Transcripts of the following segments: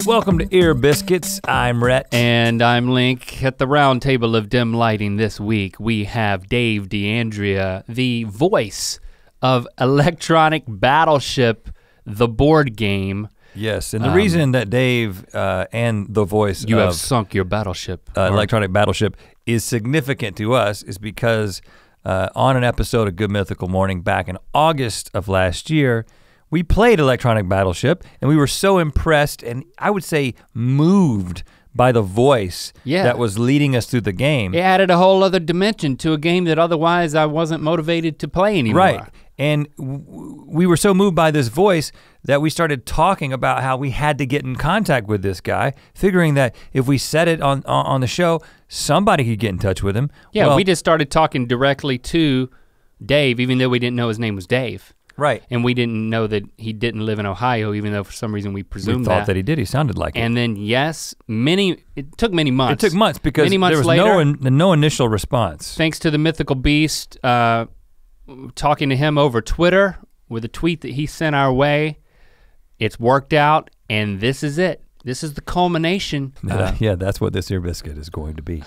Welcome to Ear Biscuits. I'm Rhett. And I'm Link. At the round table of dim lighting this week, we have Dave DeAndrea, the voice of Electronic Battleship, the board game. Yes, and the reason that Dave and the voice you have sunk your battleship. Electronic Battleship is significant to us is because on an episode of Good Mythical Morning back in August of last year, we played Electronic Battleship and we were so impressed and I would say moved by the voice that was leading us through the game. It added a whole other dimension to a game that otherwise I wasn't motivated to play anymore. Right, and we were so moved by this voice that we started talking about how we had to get in contact with this guy, figuring that if we said it on the show, somebody could get in touch with him. Yeah, well, we just started talking directly to Dave, even though we didn't know his name was Dave. Right. And we didn't know that he didn't live in Ohio, even though for some reason we presumed that. We thought that he did, he sounded like it. And then yes, it took many months. It took months because there was later, no initial response. Thanks to the Mythical Beast, talking to him over Twitter with a tweet that he sent our way, it's worked out and this is it. This is the culmination. Yeah, that's what this Ear Biscuit is going to be.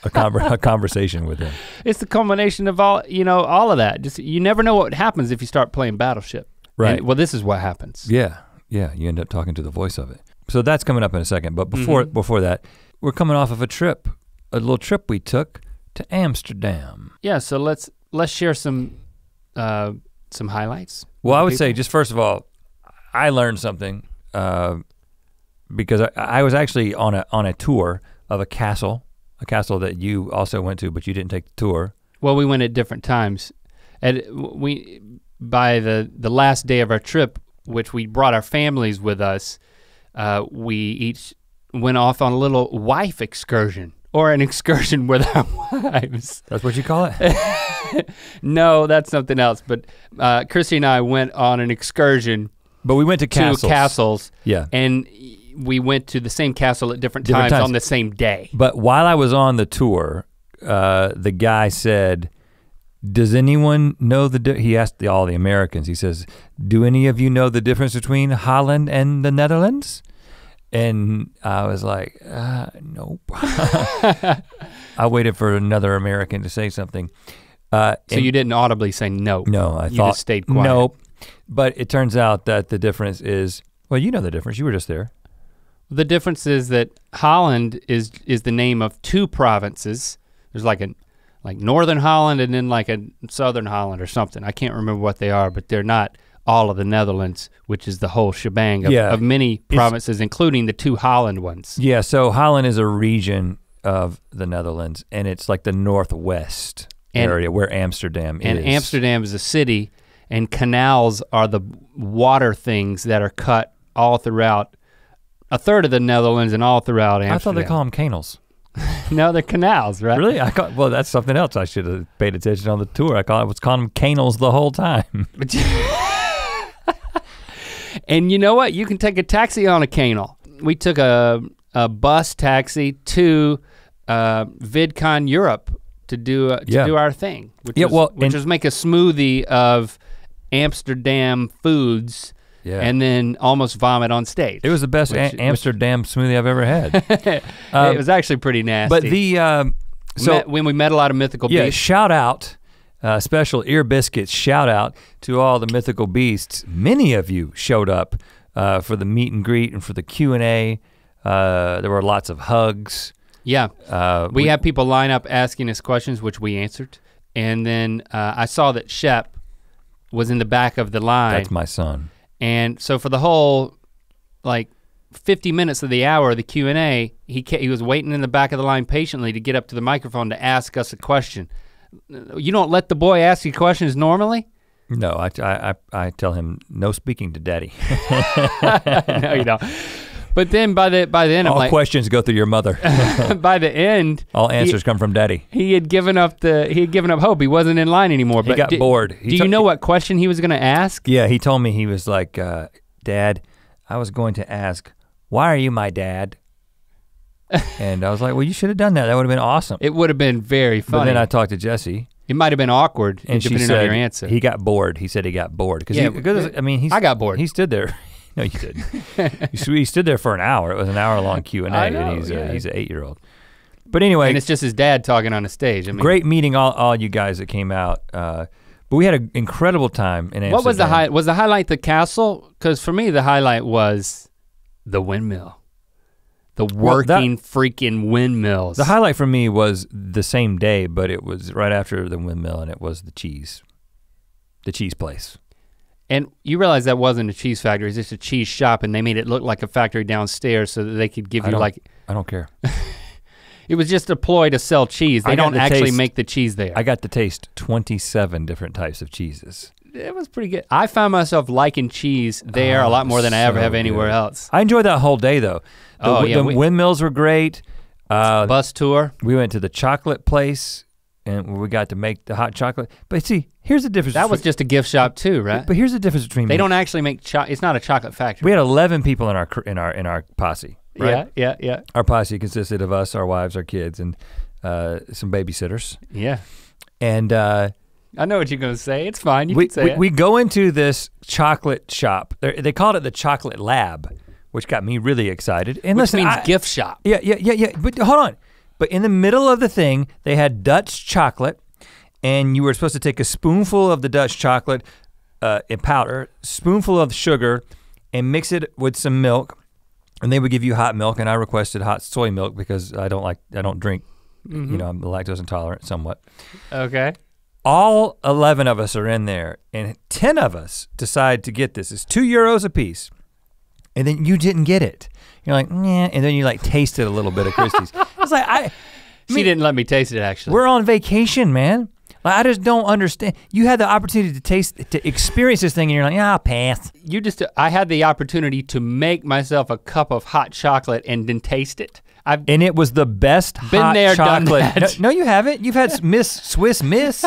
A conversation with him. It's the culmination of all of that. Just you never know what happens if you start playing Battleship. Right. And, well, this is what happens. Yeah, you end up talking to the voice of it. So that's coming up in a second, but before that, we're coming off of a little trip we took to Amsterdam. Yeah, so let's share some highlights. Well, I would say just first of all, I learned something because I was actually on a tour of a castle that you also went to, but you didn't take the tour. Well, we went at different times. By the last day of our trip, which we brought our families with us, we each went off on a little wife excursion, or an excursion with our wives. That's what you call it? No, that's something else, but Chrissy and I went on an excursion. But we went to castles. Yeah. And we went to the same castle at different times on the same day. But while I was on the tour, the guy said, does anyone know he asked all the Americans, he says, do any of you know the difference between Holland and the Netherlands? And I was like, nope. I waited for another American to say something. So you didn't audibly say no? No, I thought. You just stayed quiet? Nope. But it turns out that the difference is, well, you know the difference, you were just there. The difference is that Holland is the name of two provinces. There's like Northern Holland and then like a Southern Holland or something. I can't remember what they are, but they're not all of the Netherlands, which is the whole shebang of many provinces, including the two Holland ones. Yeah, so Holland is a region of the Netherlands and it's like the northwest area where Amsterdam is. And Amsterdam is a city and canals are the water things that are cut all throughout a third of the Netherlands and all throughout Amsterdam. I thought they call them canals. No, they're canals, right? Really? Well, that's something else I should have paid attention on the tour. I was calling them canals the whole time. And you know what? You can take a taxi on a canal. We took a bus taxi to VidCon Europe to do our thing, which was make a smoothie of Amsterdam foods. Yeah. And then almost vomit on stage. It was the best Amsterdam smoothie I've ever had. It was actually pretty nasty. But when we met a lot of Mythical Beasts. Yeah, shout out, special Ear Biscuits shout out to all the Mythical Beasts. Many of you showed up for the meet and greet and for the Q&A. There were lots of hugs. Yeah, we had people line up asking us questions, which we answered. And then I saw that Shep was in the back of the line. That's my son. And so for the whole 50 minutes of the hour of the Q&A, he was waiting in the back of the line patiently to get up to the microphone to ask us a question. You don't let the boy ask you questions normally? No, I tell him no speaking to daddy. No, you don't. But then by the end, all questions go through your mother. By the end, all answers come from daddy. He had given up hope. He wasn't in line anymore. He got bored. Do you know what question he was gonna ask? Yeah, he told me, he was like, Dad, I was going to ask, why are you my dad? And I was like, well, you should have done that. That would have been awesome. It would have been very funny. But then I talked to Jesse. It might have been awkward, and depending on your answer. He got bored. He said he got bored. I got bored. He stood there. No, you didn't. He stood there for an hour. It was an hour-long Q&A, and he's an 8-year-old. But anyway. And it's just his dad talking on a stage. I mean, great meeting all you guys that came out. But we had an incredible time in Amsterdam. What was the highlight? Was the highlight the castle? Because for me, the highlight was the windmill. The working freaking windmills. The highlight for me was the same day, but it was right after the windmill, and it was the cheese place. And you realize that wasn't a cheese factory, it's just a cheese shop, and they made it look like a factory downstairs so that they could give you like. I don't care. It was just a ploy to sell cheese. They don't actually make the cheese there. I got to taste 27 different types of cheeses. It was pretty good. I found myself liking cheese there a lot more than I ever have anywhere else. I enjoyed that whole day though. The windmills were great. Bus tour. We went to the chocolate place and we got to make the hot chocolate. But see, here's the difference. That was just a gift shop too, right? But here's the difference between They don't actually make it's not a chocolate factory. We had 11 people in our posse, right? Yeah. Our posse consisted of us, our wives, our kids, and some babysitters. Yeah. And I know what you're gonna say. It's fine. You can say it. We go into this chocolate shop. They called it the chocolate lab, which got me really excited. And which means gift shop. Yeah. But hold on. But in the middle of the thing, they had Dutch chocolate, and you were supposed to take a spoonful of the Dutch chocolate in powder, spoonful of sugar, and mix it with some milk, and they would give you hot milk. And I requested hot soy milk because I don't drink. Mm-hmm. You know, I'm lactose intolerant somewhat. Okay. All 11 of us are in there, and 10 of us decide to get this. It's €2 a piece, and then you didn't get it. You're like, yeah, and then you like tasted a little bit of Christie's. It's like, she didn't let me taste it actually. We're on vacation, man. Like, I just don't understand. You had the opportunity to experience this thing, and you're like, yeah, I'll pass. I had the opportunity to make myself a cup of hot chocolate and then taste it. And it was the best hot chocolate. Done that. No, you haven't. You've had Swiss Miss.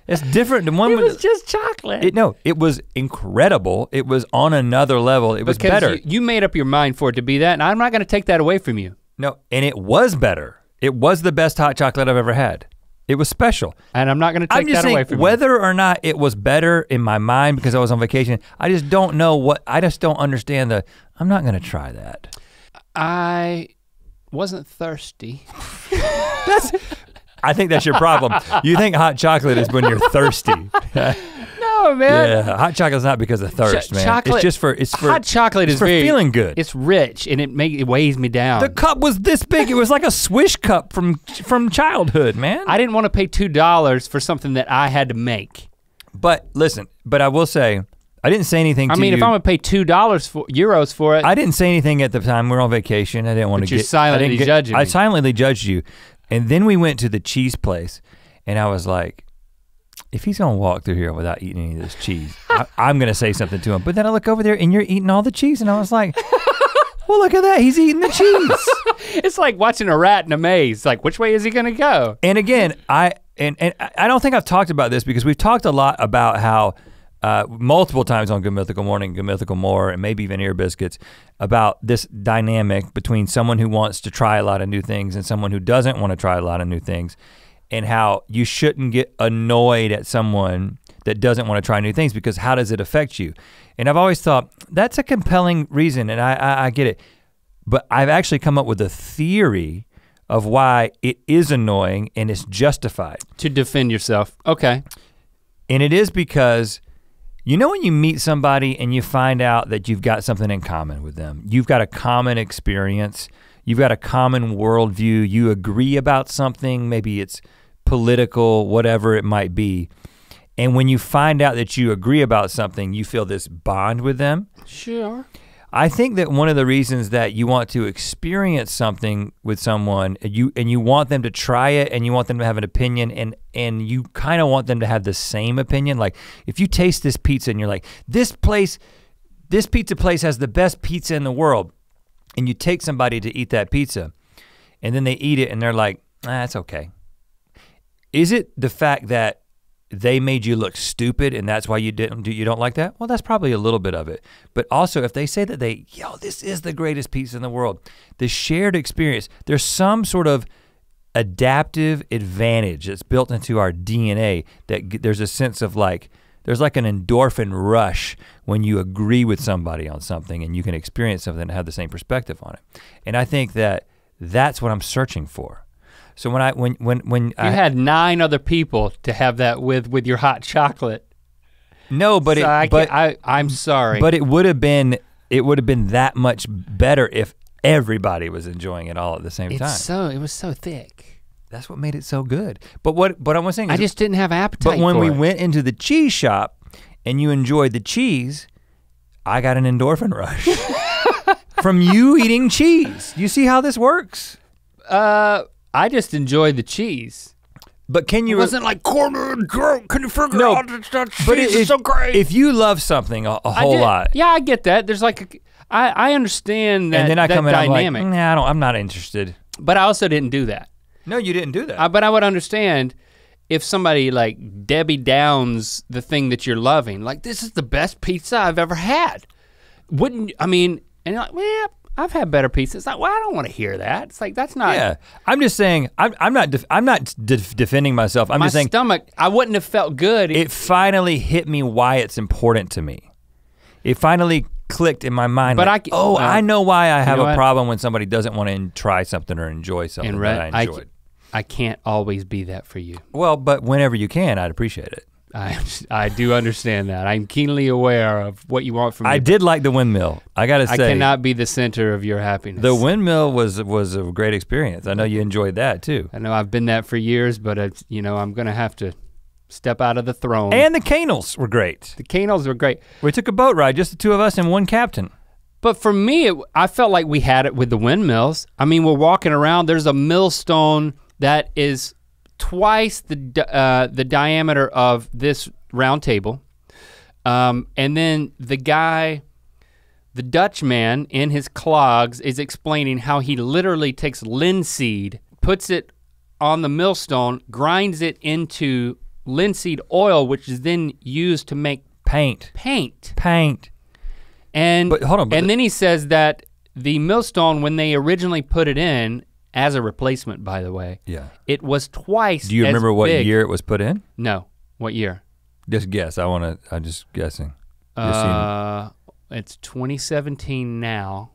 It's different than one. It was just chocolate. It was incredible. It was on another level. It was better. You made up your mind for it to be that, and I'm not gonna take that away from you. No, and it was better. It was the best hot chocolate I've ever had. It was special. And I'm not gonna take that away from you. Whether or not it was better in my mind because I was on vacation, I just don't know I just don't understand I'm not gonna try that. I wasn't thirsty. I think that's your problem. You think hot chocolate is when you're thirsty. No, man. Yeah, hot chocolate's not because of thirst, man. Chocolate, it's for hot chocolate is for feeling good. It's rich and it weighs me down. The cup was this big. It was like a swish cup from childhood, man. I didn't want to pay $2 for something that I had to make. But listen, I will say, I didn't say anything to you. I mean, if I'm gonna pay €2 for it. I didn't say anything at the time. We were on vacation. I didn't want to get. You're silently judging me. I silently judged you. And then we went to the cheese place, and I was like, if he's gonna walk through here without eating any of this cheese, I'm gonna say something to him. But then I look over there, and you're eating all the cheese, and I was like, well, look at that, he's eating the cheese. It's like watching a rat in a maze. Like, which way is he gonna go? And again, I don't think I've talked about this because we've talked a lot about how, multiple times on Good Mythical Morning, Good Mythical More, and maybe even Ear Biscuits, about this dynamic between someone who wants to try a lot of new things and someone who doesn't want to try a lot of new things, and how you shouldn't get annoyed at someone that doesn't want to try new things because how does it affect you? And I've always thought, that's a compelling reason, and I get it. But I've actually come up with a theory of why it is annoying and it's justified. To defend yourself, okay. And it is because, you know when you meet somebody and you find out that you've got something in common with them, you've got a common experience, you've got a common worldview, you agree about something, maybe it's political, whatever it might be. And when you find out that you agree about something, you feel this bond with them. Sure. I think that one of the reasons that you want to experience something with someone, and you want them to try it and you want them to have an opinion and you kind of want them to have the same opinion. Like if you taste this pizza and you're like, this pizza place has the best pizza in the world, and you take somebody to eat that pizza and then they eat it and they're like, it's okay. Is it the fact that they made you look stupid and that's why you don't like that? Well, that's probably a little bit of it. But also if they say that this is the greatest pizza in the world, the shared experience, there's some sort of adaptive advantage that's built into our DNA that there's a sense of like, there's like an endorphin rush when you agree with somebody on something and you can experience something and have the same perspective on it. And I think that that's what I'm searching for. So when I had 9 other people to have that with your hot chocolate. No, but so I'm sorry. But it would have been that much better if everybody was enjoying it all at the same time. It was so thick. That's what made it so good. But what I was saying is, I just didn't have appetite for it. But when we went into the cheese shop and you enjoyed the cheese, I got an endorphin rush from you eating cheese. You see how this works? I just enjoyed the cheese. But can you? It wasn't like cornered girl. Can you figure out that cheese is so great? If you love something a whole lot, yeah, I get that. There's like I understand that. And then I come in, dynamic. I'm like, nah, I'm not interested. But I also didn't do that. No, you didn't do that. But I would understand if somebody like Debbie Downs the thing that you're loving, like this is the best pizza I've ever had. And you're like, well, I've had better pizza. It's like, well, I don't want to hear that. It's like, that's not. Yeah, I'm just saying, I'm not defending myself. I'm just saying. My stomach, I wouldn't have felt good. It finally hit me why it's important to me. It finally clicked in my mind. But like, I know why I have a problem when somebody doesn't want to try something or enjoy something that I enjoyed. I can't always be that for you. Well, but whenever you can, I'd appreciate it. I do understand that. I'm keenly aware of what you want from me. I did like the windmill. I gotta say. I cannot be the center of your happiness. The windmill was a great experience. I know you enjoyed that too. I know I've been that for years, but I'm gonna have to step out of the throne. And the canals were great. The canals were great. We took a boat ride, just the 2 of us and 1 captain. But for me, I felt like we had it with the windmills. I mean, we're walking around, there's a millstone that is twice the diameter of this round table. And then the Dutchman in his clogs is explaining how he literally takes linseed, puts it on the millstone, grinds it into linseed oil, which is then used to make paint. And but hold on, and then he says that the millstone, when they originally put it in, as a replacement, by the way. Yeah. It was twice as Do you remember what big. year it was put in? No, what year? Just guess, I'm just guessing. It's 2017 now.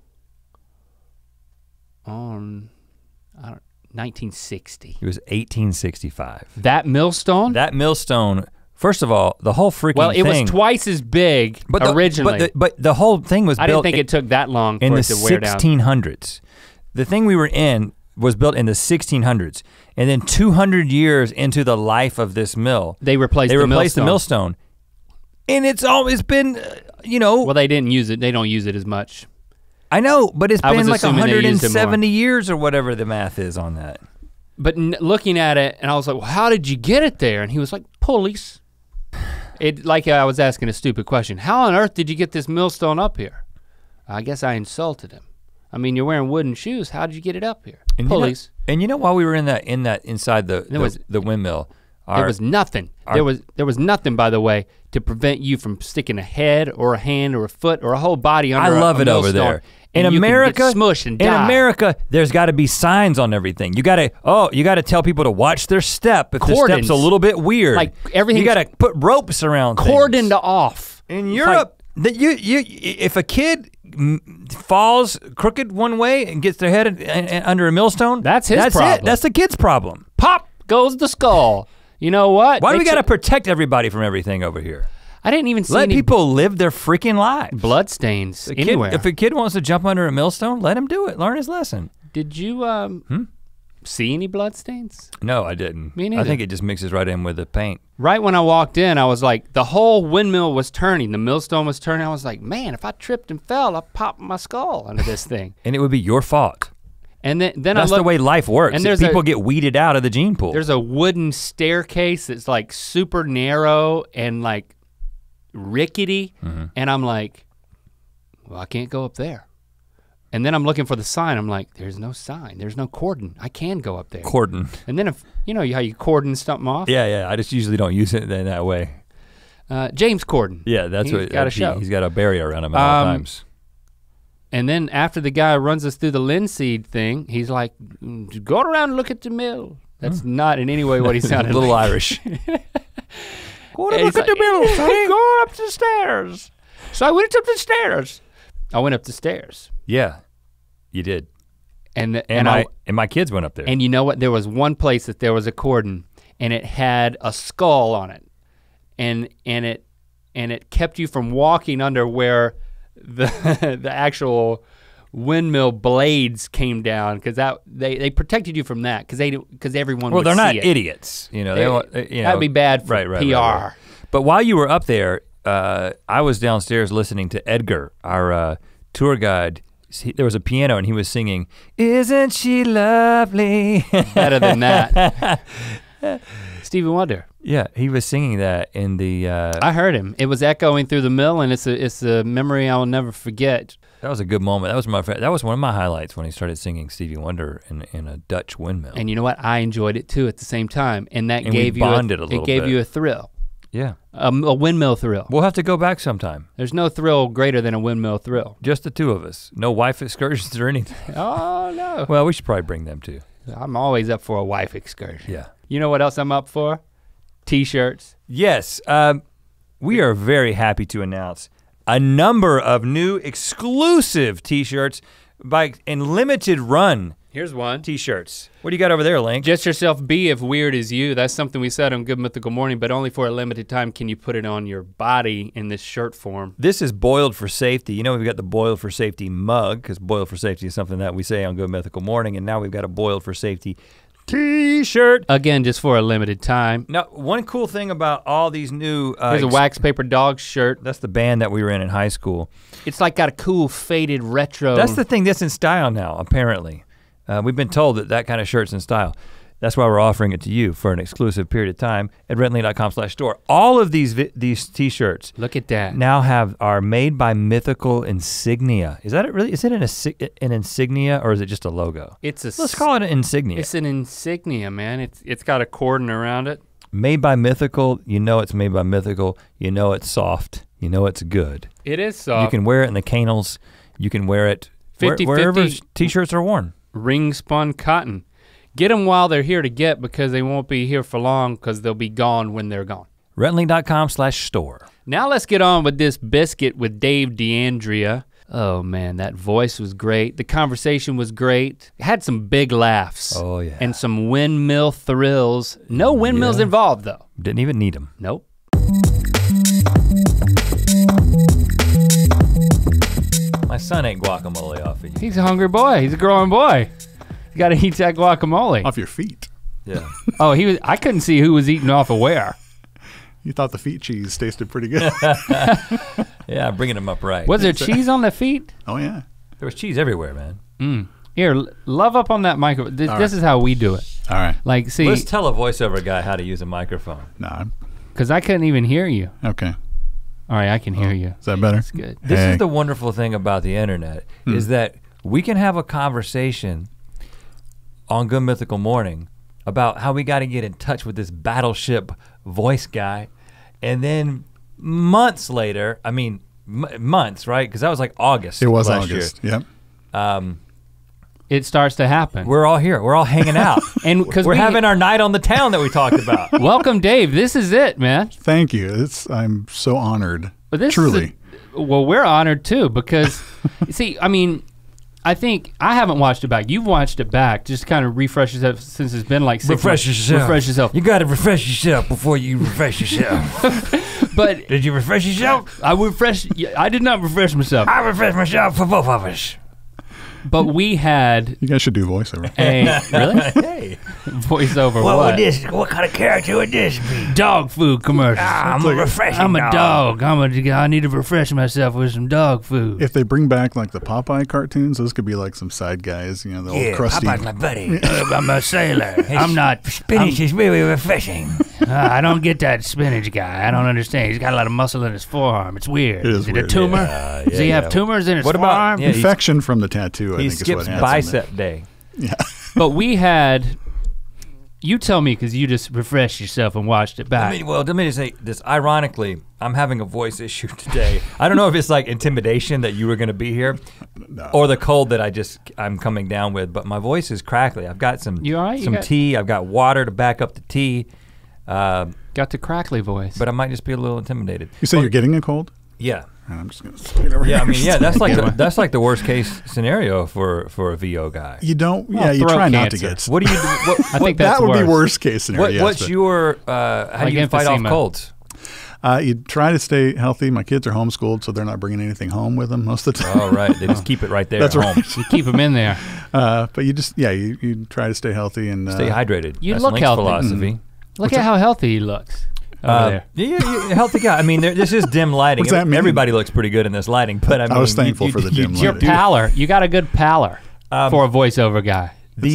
1960. It was 1865. That millstone? That millstone, first of all, the whole freaking thing. Well, it was twice as big originally. But the whole thing was built. I didn't think it took that long for it to wear down. In the 1600s. The thing we were in was built in the 1600s. And then 200 years into the life of this mill, they replaced the millstone. And it's always been, Well, they didn't use it. They don't use it as much. I know, but it's been like 170 years or whatever the math is on that. But looking at it, and I was like, well, how did you get it there? And he was like, pulleys. Like I was asking a stupid question. How on earth did you get this millstone up here? I guess I insulted him. I mean, you're wearing wooden shoes. How did you get it up here? And pulleys. While we were in that inside the windmill, there was nothing. There was nothing, by the way, to prevent you from sticking a head or a hand or a foot or a whole body under. I love it over there. In America, smush and die. In America, there's got to be signs on everything. You got to tell people to watch their step if the step's a little bit weird. Like everything. You got to put ropes around things. Cordoned off. In Europe, if a kid falls crooked one way and gets their head under a millstone, that's problem. That's the kid's problem. Pop goes the skull. You know what? Why do we gotta protect everybody from everything over here? I didn't even see Let people live their freaking lives. Bloodstains anywhere. If a kid wants to jump under a millstone, let him do it, learn his lesson. Did you see any bloodstains? No, I didn't. Me neither. I think it just mixes right in with the paint. Right when I walked in, I was like, the whole windmill was turning, the millstone was turning. I was like, man, if I tripped and fell, I'd pop my skull under this thing. And it would be your fault. And then that's the way life works. And people get weeded out of the gene pool. There's a wooden staircase that's like super narrow and like rickety. Mm-hmm. And I'm like, well, I can't go up there. And then I'm looking for the sign. I'm like, there's no sign. There's no cordon. I can go up there. Cordon. And then if, how you cordon something off? Yeah, I just usually don't use it in that way. James Corden. Yeah, that's what, got a show. He's got a barrier around him at all times. And then after the guy runs us through the linseed thing, he's like, go around and look at the mill. That's not in any way what he sounded a little like. Irish. Go and look at the mill, sonny. Go up the stairs. So I went up the stairs. I went up the stairs. Yeah, you did. And my kids went up there. And you know what? There was one place that there was a cordon, and it had a skull on it, and it kept you from walking under where the actual windmill blades came down, because they protected you from that, because everyone would see it. Well, they're not idiots, you know. That'd be bad for PR. Right. But while you were up there, I was downstairs listening to Edgar, our tour guide. There was a piano and he was singing, "Isn't she lovely?" Better than that. Stevie Wonder. Yeah, he was singing that in the. I heard him. It was echoing through the mill, and it's a memory I will never forget. That was a good moment. That was one of my highlights when he started singing Stevie Wonder in a Dutch windmill. And you know what? I enjoyed it too at the same time, and that gave you a thrill. Yeah. A windmill thrill. We'll have to go back sometime. There's no thrill greater than a windmill thrill. Just the two of us. No wife excursions or anything. Oh no. Well, we should probably bring them too. I'm always up for a wife excursion. Yeah. You know what else I'm up for? T-shirts. Yes, we are very happy to announce a number of new exclusive T-shirts in limited run. Here's one. T-shirts. What do you got over there, Link? Just yourself be if weird is you. That's something we said on Good Mythical Morning, but only for a limited time can you put it on your body in this shirt form. This is Boiled for Safety. You know we've got the Boiled for Safety mug, because Boiled for Safety is something that we say on Good Mythical Morning, and now we've got a Boiled for Safety T-shirt. Again, just for a limited time. Now, one cool thing about all these new- Here's a Wax Paper Dog shirt. That's the band that we were in high school. It's like got a cool faded retro. That's the thing that's in style now, apparently. We've been told that kind of shirt's in style. That's why we're offering it to you for an exclusive period of time at rentley.com/store. All of these T-shirts. Look at that. Now are made by Mythical insignia. Is that it really? Is it an insignia or is it just a logo? Let's call it an insignia. It's an insignia, man. It's got a cordon around it. Made by Mythical, you know it's made by Mythical. You know it's soft. You know it's good. It is soft. You can wear it in the canals. You can wear it wherever T-shirts are worn. Ring spun cotton. Get them while they're here to get, because they won't be here for long, because they'll be gone when they're gone. rentley.com/store. Now let's get on with this biscuit with Dave DeAndrea. Oh man, that voice was great. The conversation was great. Had some big laughs. Oh yeah. And some windmill thrills. No windmills involved though. Didn't even need them. Nope. My son ate guacamole off of you. He's a hungry boy. He's a growing boy. You gotta eat that guacamole. Off your feet. Yeah. Oh, I couldn't see who was eating off of where. You thought the feet cheese tasted pretty good. Yeah, bringing them up right. Was there cheese on the feet? Oh yeah. There was cheese everywhere, man. Here, love up on that microphone. This is how we do it. All right. Like, see. Let's tell a voiceover guy how to use a microphone. Nah. Because I couldn't even hear you. Okay. All right, I can hear you. Is that better? That's good. This is the wonderful thing about the internet, is that we can have a conversation on Good Mythical Morning about how we gotta get in touch with this Battleship voice guy, and then months later, I mean, months, right? Because that was like August. It was last August, year. Yep. It starts to happen. We're all here, we're all hanging out. And because we're having our night on the town that we talked about. Welcome, Dave, this is it, man. Thank you, I'm so honored, But this truly. Well, we're honored too, because, see, I mean, I think, I haven't watched it back. You've watched it back, just kind of refresh yourself since it's been like 6 months. Refresh yourself. You gotta refresh yourself before you refresh yourself. But did you refresh yourself? I did not refresh myself. I refreshed myself for both of us. But we had You guys should do voiceover. really? Hey. Voiceover What kind of character would this be? Dog food commercials. I'm a refreshing I'm a dog. I need to refresh myself with some dog food. If they bring back like the Popeye cartoons, those could be like some side guys, the old crusty. Popeye's my buddy. I'm a sailor. I'm not. Spinach is really refreshing. I don't get that spinach guy. I don't understand. He's got a lot of muscle in his forearm. It's weird. It is it weird. a tumor? Does he have tumors in his forearm? Infection from the tattoo, I he think is skips what happens. bicep day. Yeah. But we had You tell me, because you just refreshed yourself and watched it back. Let me just say this, ironically, I'm having a voice issue today. I don't know if it's like intimidation that you were gonna be here, or the cold that I'm coming down with, but my voice is crackly. I've got some tea, I've got water to back up the tea. Got the crackly voice. But I might just be a little intimidated. You say you're getting a cold? Yeah. I'm just gonna stay over here. I mean, that's like the worst case scenario for a VO guy. You don't, you try not to get. What do you do? I think that's that would worse. be worst case scenario. What's your, how do you fight off colds? You try to stay healthy. My kids are homeschooled, so they're not bringing anything home with them most of the time. Oh, right, they just keep it right there That's at right. home. You keep them in there. But you just, you try to stay healthy and stay hydrated. You That's look Link's healthy. philosophy. Look at how healthy he looks. There. Yeah, healthy guy. I mean, this is dim lighting. What's that mean? Everybody looks pretty good in this lighting, but I mean, I was thankful for the dim lighting. Your pallor, you got a good pallor for a voiceover guy. But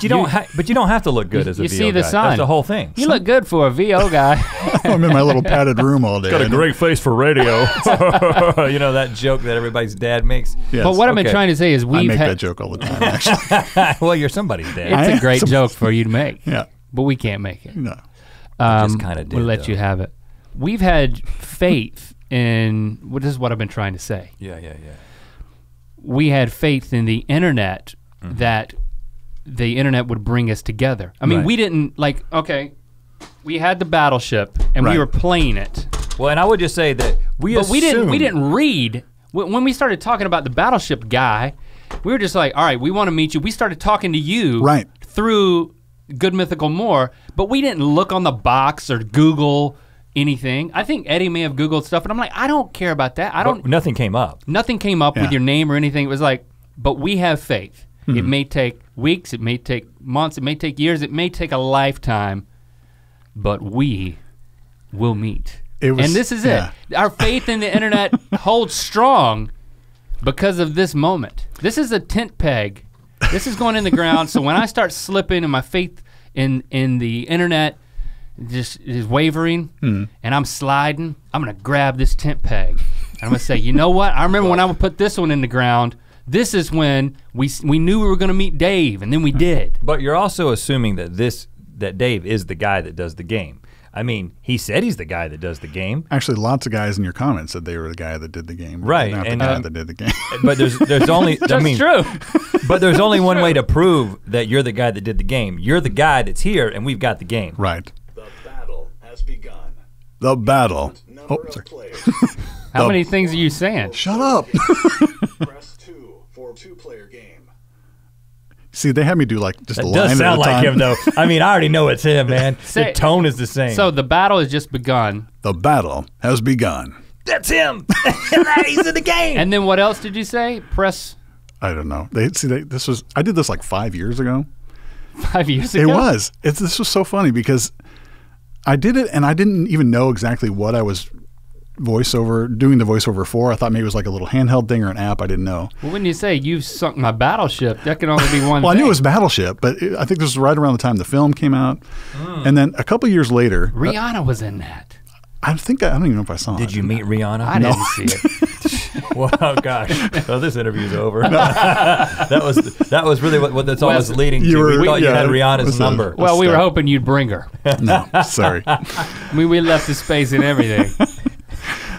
you don't have to look good as a VO guy. You see the sign. That's the whole thing. You look good for a VO guy. I'm in my little padded room all day. Got a great face for radio. You know that joke that everybody's dad makes? Yes. But what I've been trying to say is I make that joke all the time, actually. Well, you're somebody's dad. It's a great joke for you to make. Yeah. But we can't make it. No. Just kind of did. We'll let you have it. We've had faith in, this is what I've been trying to say. Yeah. We had faith in the internet that the internet would bring us together. I mean, we didn't we had the battleship and we were playing it. Well, and I would just say that we didn't read, when we started talking about the battleship guy, we were just like, all right, we want to meet you. We started talking to you through Good Mythical More, but we didn't look on the box or Google anything. I think Eddie may have Googled stuff, and I'm like, I don't care about that. Nothing came up. Nothing came up with your name or anything. It was like, but we have faith. It may take weeks, it may take months, it may take years, it may take a lifetime, but we will meet. And this is it. Our faith in the internet holds strong because of this moment. This is a tent peg. This is going in the ground, so when I start slipping and my faith in the internet just is wavering and I'm sliding, I'm gonna grab this tent peg. And I'm gonna say, you know what? I remember when I would put this one in the ground, this is when we knew we were gonna meet Dave, and then we did. But you're also assuming that Dave is the guy that does the game. I mean, he said he's the guy that does the game. Actually, lots of guys in your comments said they were the guy that did the game. Right. Not the guy that did the game. But there's only, That's true. But there's only one way to prove that you're the guy that did the game. You're the guy that's here and we've got the game. Right. The battle has begun. The battle. Oh, sorry. How many things are you saying? Shut up. Press 2 for 2-player game. See, they had me do like just a line It does sound at a like time. him though. I mean, I already know it's him, man. The tone is the same. So the battle has just begun. The battle has begun. That's him. He's in the game. And then what else did you say? Press I don't know. I did this like 5 years ago. 5 years ago? It was. This was so funny because I did it and I didn't even know exactly what I was doing the voiceover for. I thought maybe it was like a little handheld thing or an app. I didn't know. Well, when you say you've sunk my battleship, that can only be one Well, thing. I knew it was Battleship, but I think this was right around the time the film came out. And then a couple years later. Rihanna was in that. I don't even know if I saw it. Did you meet Rihanna? I didn't see it. Well, oh gosh. So this interview's over. that was really what that's all was leading to. We thought you had Rihanna's number. Well, we were hoping you'd bring her. No, sorry. We left the space and everything.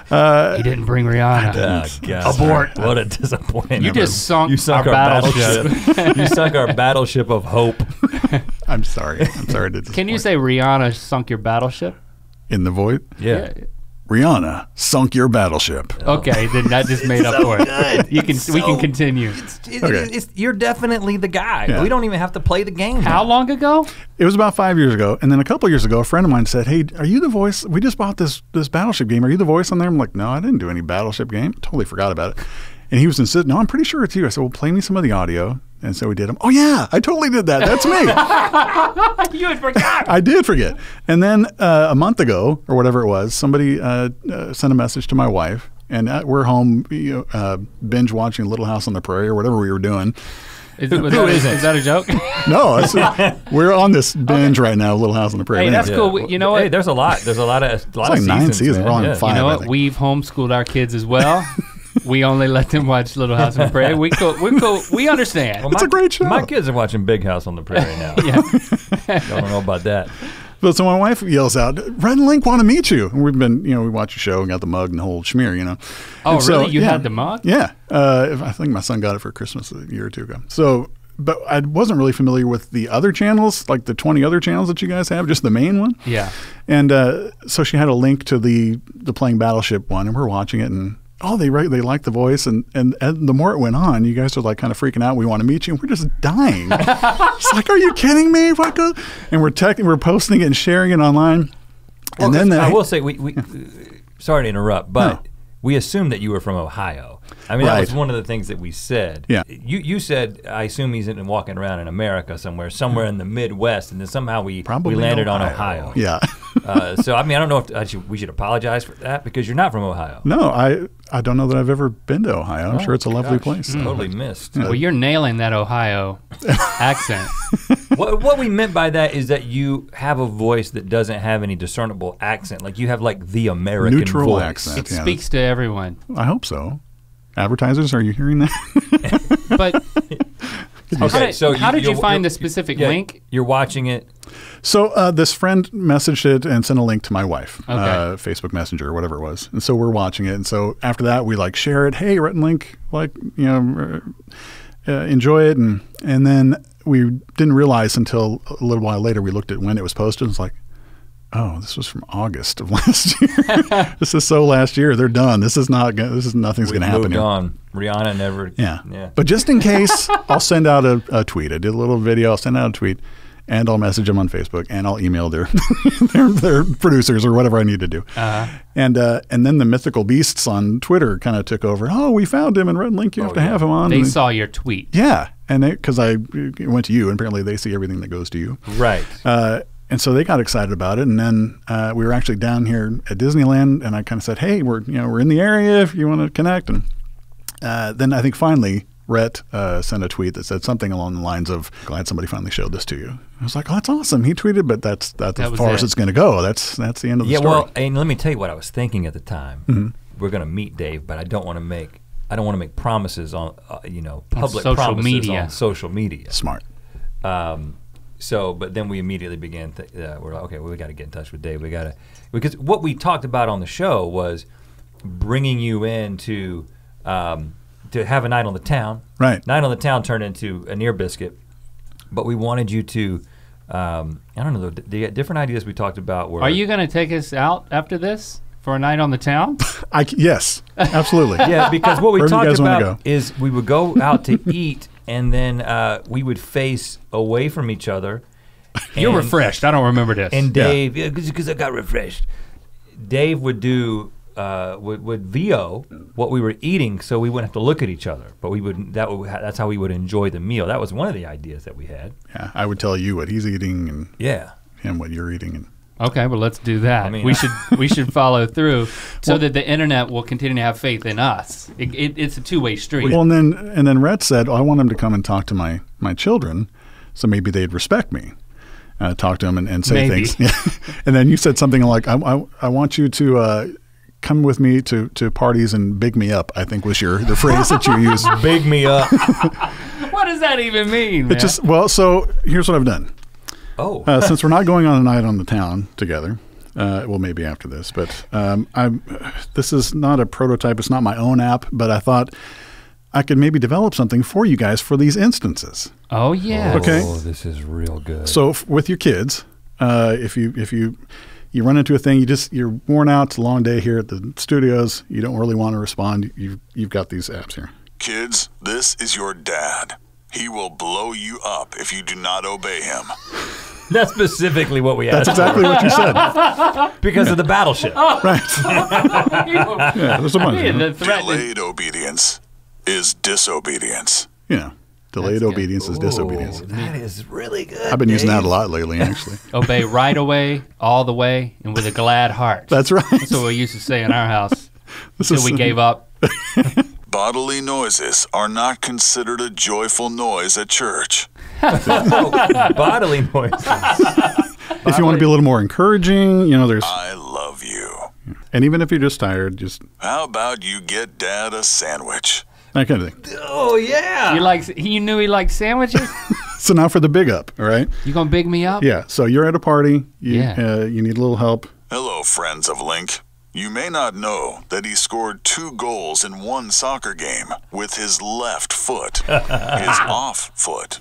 He didn't bring Rihanna. Oh, God. Abort. What a disappointment. You just sunk our battleship. You sunk our battleship of hope. I'm sorry. I'm sorry to disappoint. Can you say Rihanna sunk your battleship? In the voice? Yeah. Rihanna sunk your battleship. Okay, then that just made up for it. We can continue. You're definitely the guy. Yeah. We don't even have to play the game. How long ago? It was about 5 years ago. And then a couple years ago, a friend of mine said, hey, are you the voice? We just bought this Battleship game. Are you the voice on there? I'm like, no, I didn't do any Battleship game. Totally forgot about it. And he was insisting, no, I'm pretty sure it's you. I said, well, play me some of the audio. And so we did them. Oh yeah, I totally did that. That's me. You had forgot. I did forget. And then a month ago, or whatever it was, somebody sent a message to my wife. And we're home binge watching Little House on the Prairie or whatever we were doing. Is that a joke? No, we're on this binge right now, Little House on the Prairie. Hey, that's cool. You know what? Hey, there's a lot of like 9 seasons. We're on 5. You know what? We've homeschooled our kids as well. We only let them watch Little House on the Prairie. We cool. We understand. Well, it's a great show. My kids are watching Big House on the Prairie now. Yeah. I don't know about that. But so my wife yells out, Rhett and Link want to meet you. And we've been, we watched the show and got the mug and the whole schmear, Oh, and really? You had the mug? Yeah. I think my son got it for Christmas a year or two ago. So, but I wasn't really familiar with the other channels, like the 20 other channels that you guys have, just the main one. Yeah. And so she had a link to the Playing Battleship one, and we're watching it, and they like the voice, and the more it went on, you guys are like kind of freaking out. We want to meet you, and we're just dying. It's like, are you kidding me? And we're posting it and sharing it online. Well, and then I will say, we sorry to interrupt, but we assumed that you were from Ohio. I mean, that was one of the things that we said. Yeah. You said, I assume he's walking around in America somewhere in the Midwest, and then somehow we landed on Ohio. Yeah. So, I mean, I don't know if we should apologize for that because you're not from Ohio. No, I don't know that I've ever been to Ohio. I'm sure it's a lovely place. Totally missed. Well, you're nailing that Ohio accent. What we meant by that is that you have a voice that doesn't have any discernible accent. Like you have like the American neutral voice. accent. It speaks to everyone. I hope so. Advertisers, are you hearing that? But okay, so how did you find the specific link? You're watching it. So this friend messaged it and sent a link to my wife, Okay. Facebook Messenger or whatever it was. And so we're watching it. And so after that, we like share it. Hey, Rhett and Link, enjoy it. And then we didn't realize until a little while later, we looked at when it was posted. And it's like, oh, this was from August of last year. This is so last year. They're done. Nothing's going to happen Moved here. on. Rihanna never. Yeah. But just in case, I'll send out a tweet. I did a little video. I'll send out a tweet, and I'll message them on Facebook, and I'll email their their producers or whatever I need to do. Uh-huh. And then the Mythical Beasts on Twitter kind of took over. Oh, we found him, and Rhett and Link, you have to have him on. They saw your tweet. Yeah, and because I went to you, and apparently they see everything that goes to you. Right. And so they got excited about it, and then we were actually down here at Disneyland, and I kind of said, "Hey, we're in the area if you want to connect." And then I think finally Rhett sent a tweet that said something along the lines of, "Glad somebody finally showed this to you." I was like, "Oh, that's awesome." He tweeted, but that's as far as it's going to go. That's the end of the story. Yeah, well, and let me tell you what I was thinking at the time. Mm-hmm. We're going to meet Dave, but I don't want to make promises on public social promises media. on social media. Smart. So, but then we immediately began. We're like, okay, well, we got to get in touch with Dave. Because what we talked about on the show was bringing you in to have a night on the town. Right. Night on the town turned into an Ear Biscuit, but we wanted you to. I don't know. The different ideas we talked about were. Are you going to take us out after this for a night on the town? Yes, absolutely. Yeah, because what we Wherever you talked guys wanna about is we would go out to eat. And then we would face away from each other. You're refreshed. I don't remember this. And Dave, because I got refreshed. Dave would do would VO what we were eating, so we wouldn't have to look at each other. But that's how we would enjoy the meal. That was one of the ideas that we had. Yeah, I would tell you what he's eating, and him what you're eating, and. Okay, well, let's do that. I mean, we should follow through so that the internet will continue to have faith in us. It's a two-way street. Well, and then Rhett said, I want him to come and talk to my children, so maybe they'd respect me. Talk to them and say things. And then you said something like, I want you to come with me to parties and big me up, I think was the phrase that you used. Big me up. What does that even mean, man? So here's what I've done. Oh. Since we're not going on a night on the town together, well, maybe after this, but this is not a prototype. It's not my own app, but I thought I could maybe develop something for you guys for these instances. Oh, yeah. Okay. Oh, this is real good. So with your kids, if you run into a thing, you're worn out, it's a long day here at the studios, you don't really want to respond, you've got these apps here. Kids, this is your dad. He will blow you up if you do not obey him. That's specifically what we asked. That's exactly what you said. Because of the battleship. Right. Yeah, there's a bunch of them. Delayed obedience is disobedience. Delayed obedience is disobedience. That is really good. I've been using that a lot lately, actually. Obey right away, all the way, and with a glad heart. That's right. That's what we used to say in our house until we gave up. Bodily noises are not considered a joyful noise at church. Bodily noises. If you want to be a little more encouraging, there's. I love you. And even if you're just tired, just... How about you get Dad a sandwich? That kind of thing. Oh, yeah. You knew he liked sandwiches? So now for the big up, all right? You gonna big me up? Yeah, so you're at a party. You need a little help. Hello, friends of Link. You may not know that he scored 2 goals in one soccer game with his left foot. His off foot.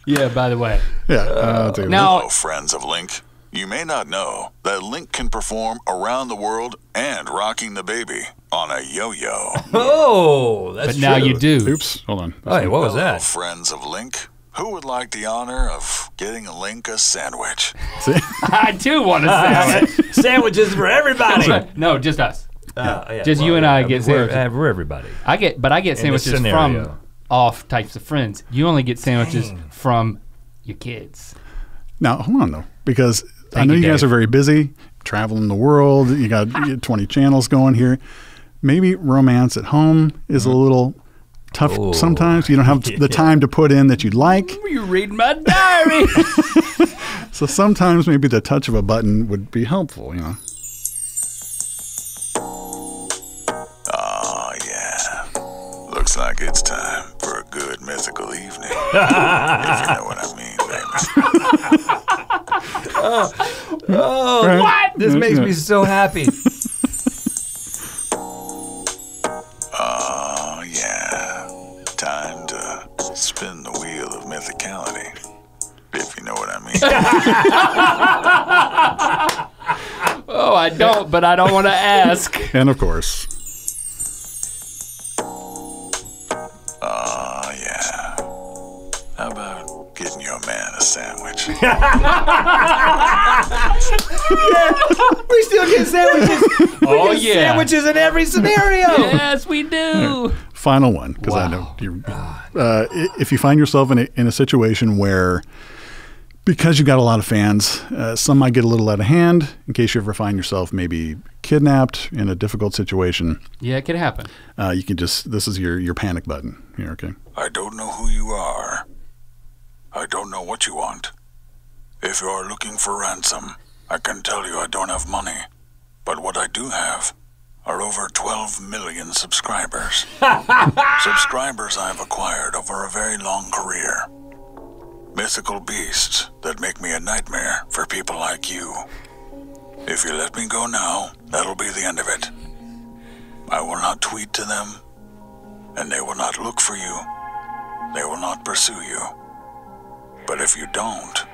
Yeah, by the way. Yeah. Now, Hello, friends of Link. You may not know that Link can perform around the world and rocking the baby on a yo-yo. Oh, that's but now true. you do. Oops, hold on. Hey, what was Hello, that? friends of Link. Who would like the honor of getting Link a sandwich? See? I do want a sandwich. Sandwiches for everybody. No, just us. Yeah, Just you and I get sandwiches. We're everybody. I get sandwiches from off types of friends. You only get sandwiches from your kids. Now, hold on, though, because I know you guys are very busy, traveling the world. You got 20 channels going here. Maybe romance at home is a little tough sometimes. You don't have the time to put in that you'd like. You're reading my diary. So sometimes maybe the touch of a button would be helpful, you know. Oh, yeah. Looks like it's time for a good mythical evening. If you know what I mean, baby. Right. What? This makes me so happy. Oh, yeah. Time to spin the wheel of mythicality. If you know what I mean. Oh, I don't, but I don't want to ask. And of course. Oh, yeah. How about getting your man a sandwich? We still get sandwiches. Oh, We get yeah. sandwiches in every scenario. Yes, we do. Final one, because I know if you find yourself in a situation where, because you got a lot of fans, some might get a little out of hand. In case you ever find yourself maybe kidnapped in a difficult situation, Yeah, it can happen. you can just, this is your panic button here, okay? I don't know who you are. I don't know what you want. If you are looking for ransom, I can tell you I don't have money. But what I do have are over 12 million subscribers. Subscribers I've acquired over a very long career. Mythical beasts that make me a nightmare for people like you. If you let me go now, that'll be the end of it. I will not tweet to them, and they will not look for you. They will not pursue you. But if you don't,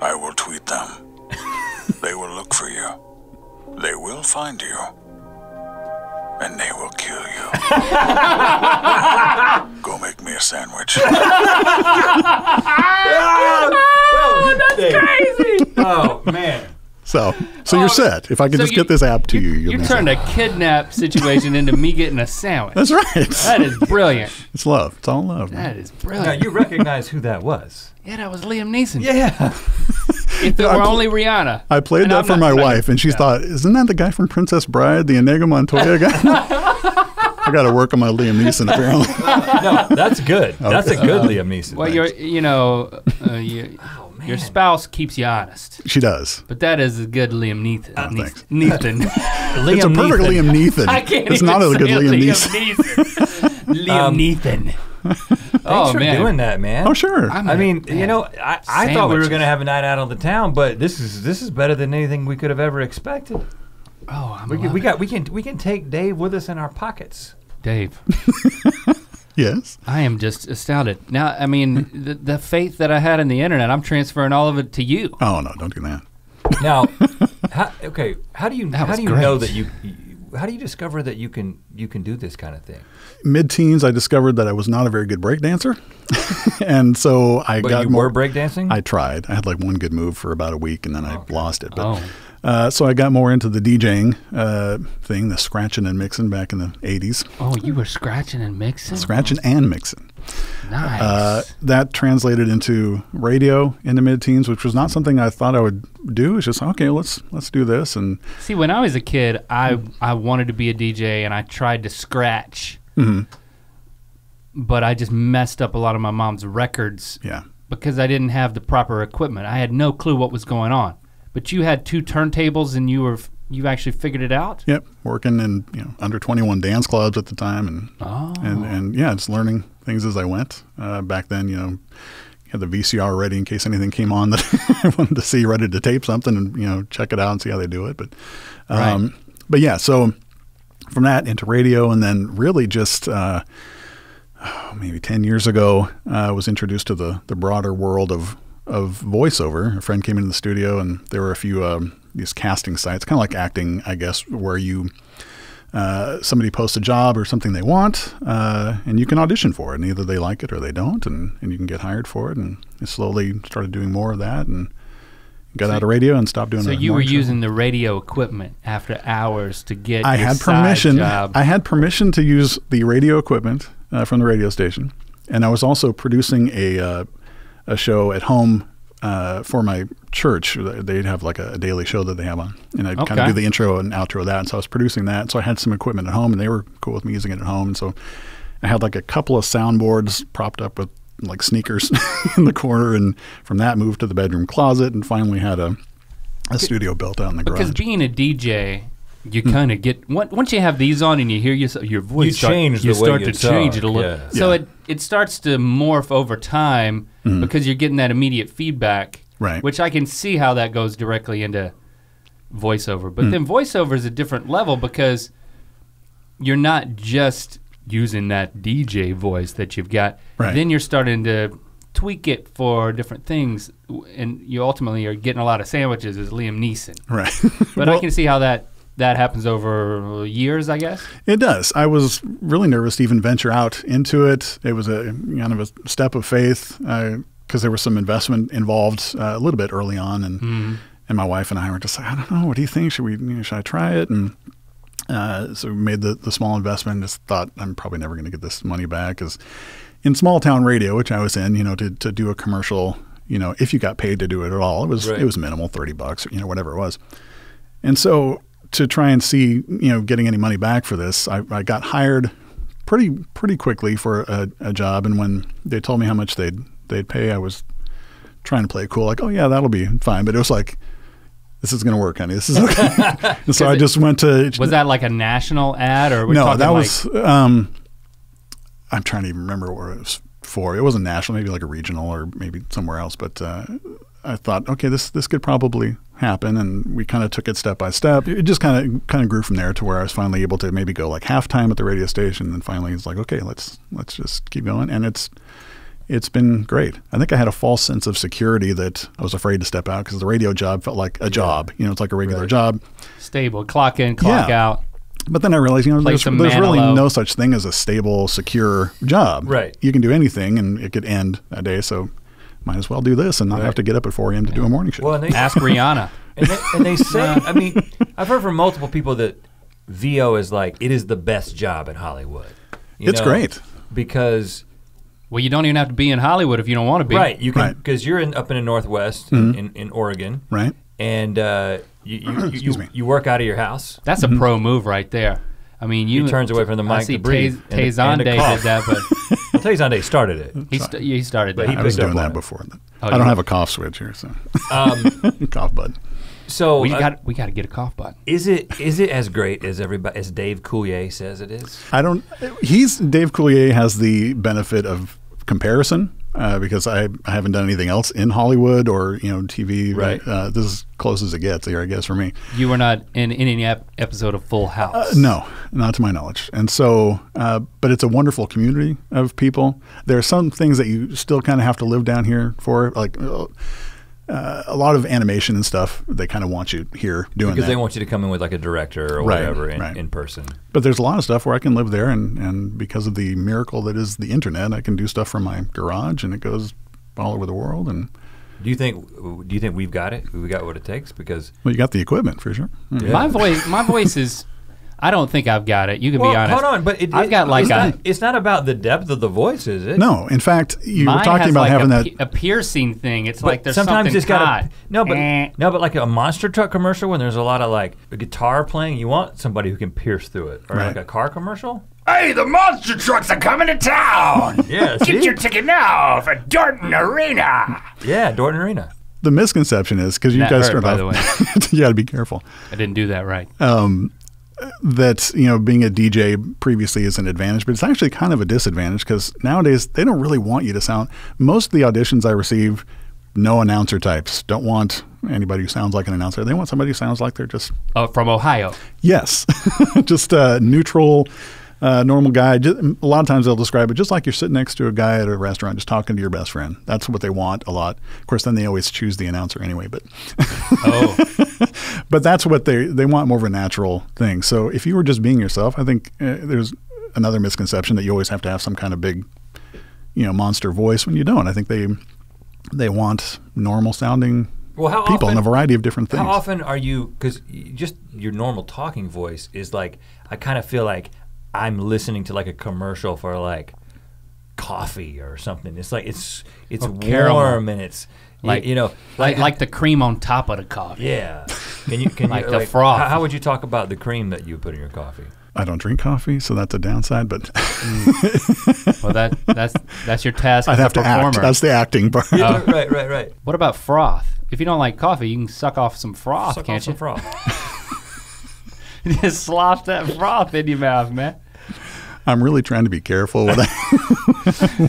I will tweet them. They will look for you. They will find you. And they will kill you. Go make me a sandwich. Oh, that's crazy. Oh, man. So you're set. If I could just get this app to you. You turned a kidnap situation into me getting a sandwich. That's right. That is brilliant. It's love. It's all love. That is Now, brilliant. you recognize who that was. Yeah, that was Liam Neeson. Yeah. If it were only Rihanna. I played And that I'm for not- my I'm not wife, gonna- and she thought, isn't that the guy from Princess Bride, the Inigo Montoya guy? I got to work on my Liam Neeson, apparently. No, that's good. That's a good Liam Neeson. Well, your spouse keeps you honest, She does. but that is a good Liam Neeson. thanks. Neeson. It's a perfect Liam Neeson. I can't It's even not a say good Liam Neeson. Liam Neeson. Thanks for doing that, man. Oh, sure. I mean, you know, I thought we were going to have a night out on the town, but this is better than anything we could have ever expected. Oh, We can take Dave with us in our pockets. Dave. Yes. I am just astounded. Now, I mean, the faith that I had in the internet, I'm transferring all of it to you. Oh, no, don't do that. Now, how do you know that how do you discover that you can do this kind of thing? Mid-teens, I discovered that I was not a very good break dancer. And so I But got you more. were breakdancing? I tried. I had like one good move for about a week, and then I lost it. But, so I got more into the DJing thing, the scratching and mixing back in the 80s. Oh, you were scratching and mixing? Scratching and mixing. Nice. That translated into radio in the mid-teens, which was not something I thought I would do. It's just, okay, let's do this. And See, when I was a kid, I wanted to be a DJ, and I tried to scratch. Mm-hmm. But I just messed up a lot of my mom's records because I didn't have the proper equipment. I had no clue what was going on. But you had 2 turntables, and you were You actually figured it out? Yep, working in under 21 dance clubs at the time, and yeah, just learning things as I went. Back then, had the VCR ready in case anything came on that I wanted to see, ready to tape something, and check it out and see how they do it. But but yeah, so from that into radio, and then really just maybe 10 years ago, I was introduced to the broader world of voiceover. A friend came into the studio, and there were a few these casting sites, kind of like acting, I guess, where you somebody posts a job or something they want, and you can audition for it, and either they like it or they don't, and you can get hired for it. And I slowly started doing more of that, and got out of radio and stopped doing it. So you were using the radio equipment after hours to get I your had side permission. job. I had permission to use the radio equipment from the radio station, and I was also producing a show at home for my church. They'd have like a daily show that they have on, and I'd kind of do the intro and outro of that. And so I was producing that. So I had some equipment at home, and they were cool with me using it at home. And so I had like a couple of soundboards propped up with like sneakers in the corner, and from that moved to the bedroom closet, and finally had a studio built out in the garage. Because being a DJ, you kind of get once you have these on and you hear your voice, you start to change it a little. Yeah. So it starts to morph over time because you're getting that immediate feedback, right? Which I can see how that goes directly into voiceover. But then voiceover is a different level because you're not just using that DJ voice that you've got. Right. Then you're starting to tweak it for different things, and you ultimately are getting a lot of sandwiches as Liam Neeson. Right. But I can see how that happens over years, I guess. It does. I was really nervous to even venture out into it. It was a kind of a step of faith because there was some investment involved a little bit early on, and my wife and I were just like, I don't know, what do you think? Should I try it? And so we made the small investment and just thought, I'm probably never going to get this money back, because in small town radio, which I was in, to do a commercial, if you got paid to do it at all, it was minimal, $30 or whatever it was. And so to try and see, getting any money back for this, I got hired pretty quickly for a job. And when they told me how much they'd pay, I was trying to play it cool, like, oh yeah, that'll be fine. But it was like, this is going to work, honey. This is okay. And so I just went to. Was that like a national ad, or no? That was. I'm trying to even remember what it was for. It wasn't national, maybe like a regional or maybe somewhere else. But I thought, okay, this could probably happen, and we kind of took it step by step. It just kind of grew from there to where I was finally able to maybe go like halftime at the radio station, and finally it's like, okay, let's just keep going, and it's been great. I think I had a false sense of security that I was afraid to step out, because the radio job felt like a job. It's like a regular job. Stable, clock in, clock out. But then I realized, there's really no such thing as a stable, secure job. Right. You can do anything, and it could end that day. So might as well do this and not have to get up at 4 a.m. to do a morning show. Well, ask Rihanna. and they say, I mean, I've heard from multiple people that VO is like, it is the best job in Hollywood. It's great. Because... Well, you don't even have to be in Hollywood if you don't want to be. Right, you can, because you're up in the Northwest in Oregon. Right. And you work out of your house. That's a pro move right there. I mean, he turns away from the mic to breathe. Tezande did that, but Tezande started it. He started that. I was doing that before. I don't have a cough switch here, so cough button. So we got to get a cough button. Is it as great as as Dave Coulier says it is? Dave Coulier has the benefit of comparison because I haven't done anything else in Hollywood or TV. Right. This is as close as it gets here, I guess, for me. You were not in any episode of Full House. No, not to my knowledge. And so, but it's a wonderful community of people. There are some things that you still kind of have to live down here for, like a lot of animation and stuff. They kind of want you here doing because that. they want you to come in with like a director or whatever in person. But there's a lot of stuff where I can live there, and because of the miracle that is the internet, I can do stuff from my garage, and it goes all over the world. And do you think we've got it? We got what it takes? Because you got the equipment for sure. Yeah. My voice is. I don't think I've got it. You can be honest. Hold on, but I've got like it's not about the depth of the voice, is it? No, in fact, you were Mine talking has about like having a piercing thing. It's like there's sometimes something it's got caught. no, but like a monster truck commercial when there's a lot of like a guitar playing, you want somebody who can pierce through it, or like a car commercial. Hey, the monster trucks are coming to town. Yeah, Get your ticket now for Dorton Arena. Yeah, Dorton Arena. the misconception is, because you That guys hurt, start by off, the way. you got to be careful. I didn't do that right. That, you know, being a DJ previously is an advantage, but it's actually kind of a disadvantage because nowadays they don't really want you to sound. Most of the auditions I receive, no announcer types. Don't want anybody who sounds like an announcer. They want somebody who sounds like they're just From Ohio. yes, just a neutral, normal guy. A lot of times they'll describe it just like you're sitting next to a guy at a restaurant, just talking to your best friend. That's what they want a lot. Of course, then they always choose the announcer anyway. But but that's what they want, more of a natural thing. So if you were just being yourself, I think there's another misconception that you always have to have some kind of big, you know, monster voice when you don't. I think they want normal sounding people in a variety of different things. How often are you, because just your normal talking voice is like, I kind of feel like I'm listening to like a commercial for like coffee or something. It's like, it's warm caramel. and it's, Like, you know. Like the cream on top of the coffee. Yeah. Can Like you, the froth. How would you talk about the cream that you put in your coffee? I don't drink coffee, so that's a downside. But Well, that's your task I'd as have a to performer. act. That's the acting part. Right. What about froth? If you don't like coffee, you can suck off some froth, Suck can't off some you? froth. Just slop that froth in your mouth, man. I'm really trying to be careful what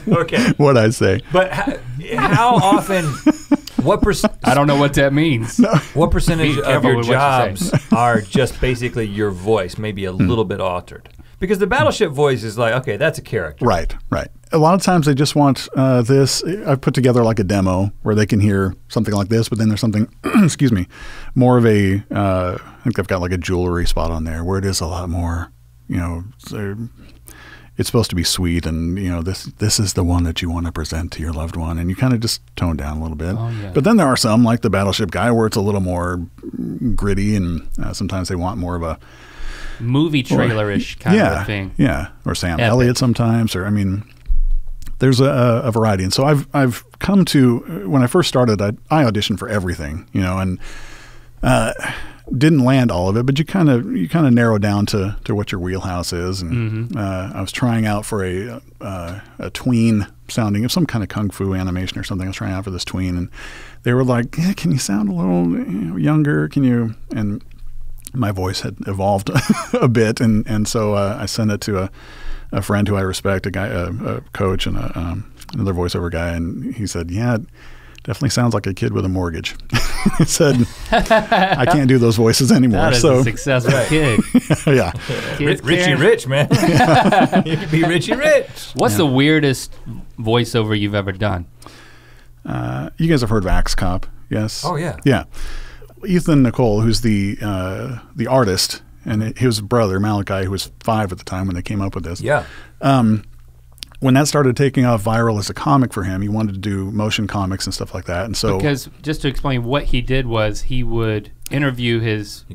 Okay. what I say. But how often, what I don't know what that means. what percentage Be of careful your with what you say. jobs are just basically your voice, maybe a little bit altered? Because the Battleship voice is like, okay, that's a character. Right. A lot of times they just want this. I've put together like a demo where they can hear something like this, but then there's something, excuse me, more of a, I think I've got like a jewelry spot on there where it is a lot more, you know, it's supposed to be sweet and, you know, this is the one that you want to present to your loved one. And you kind of just tone down a little bit. Oh, yeah. But then there are some like the Battleship guy where it's a little more gritty and sometimes they want more of a Movie trailer-ish kind of thing. Yeah, or Sam Epic. Elliott sometimes, or I mean, there's a variety. And so I've come to, when I first started, I auditioned for everything, you know, and didn't land all of it, but you kind of narrow down to what your wheelhouse is. And I was trying out for a tween sounding of some kind of kung fu animation or something. I was trying out for this tween, and they were like, yeah, "Can you sound a little younger? Can you?" And my voice had evolved a bit, and so I sent it to a friend who I respect, a guy, a coach, and another voiceover guy, and he said, "Yeah, it definitely sounds like a kid with a mortgage." He said, "I can't do those voices anymore." That is a successful kid. Yeah, Richie Rich, man. You could be Richie Rich. What's the weirdest voiceover you've ever done? you guys have heard of Axe Cop, yes? Oh yeah. Yeah. Ethan Nicole, who's the artist, and his brother Malachi, who was 5 at the time when they came up with this. Yeah. When that started taking off viral as a comic for him, he wanted to do motion comics and stuff like that. And so, because just to explain, what he did was he would interview his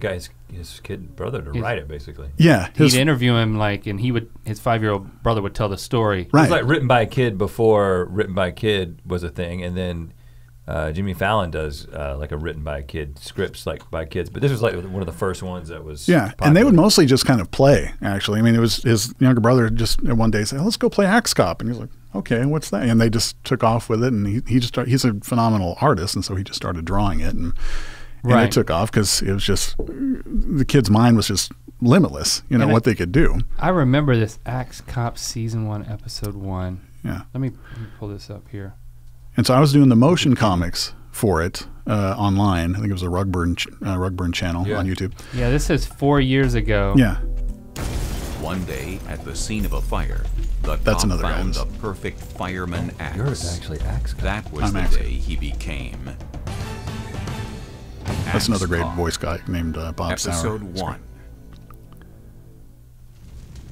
kid brother to write it, basically. Yeah, he'd interview him, like, and his 5-year-old brother would tell the story. Right. It was like written by a kid before written by a kid was a thing, and then Jimmy Fallon does like a written by a kid scripts like by kids, but this was like one of the first ones that was popular. And they would mostly just kind of play, actually. I mean, it was his younger brother just one day said, let's go play Axe Cop, and he was like, okay, what's that? And they just took off with it, and he's a phenomenal artist, and so he just started drawing it, and it took off because it was just, the kid's mind was just limitless, what they could do. I remember this Axe Cop season 1, episode 1. Yeah. Let me pull this up here. And so I was doing the motion comics for it online. I think it was a Rugburn channel on YouTube. Yeah, this is 4 years ago. Yeah. One day at the scene of a fire, the cop found the perfect fireman axe. Yours actually Axe Cop. That was the day he became That's another great voice guy named Bob Sauer. Episode 1.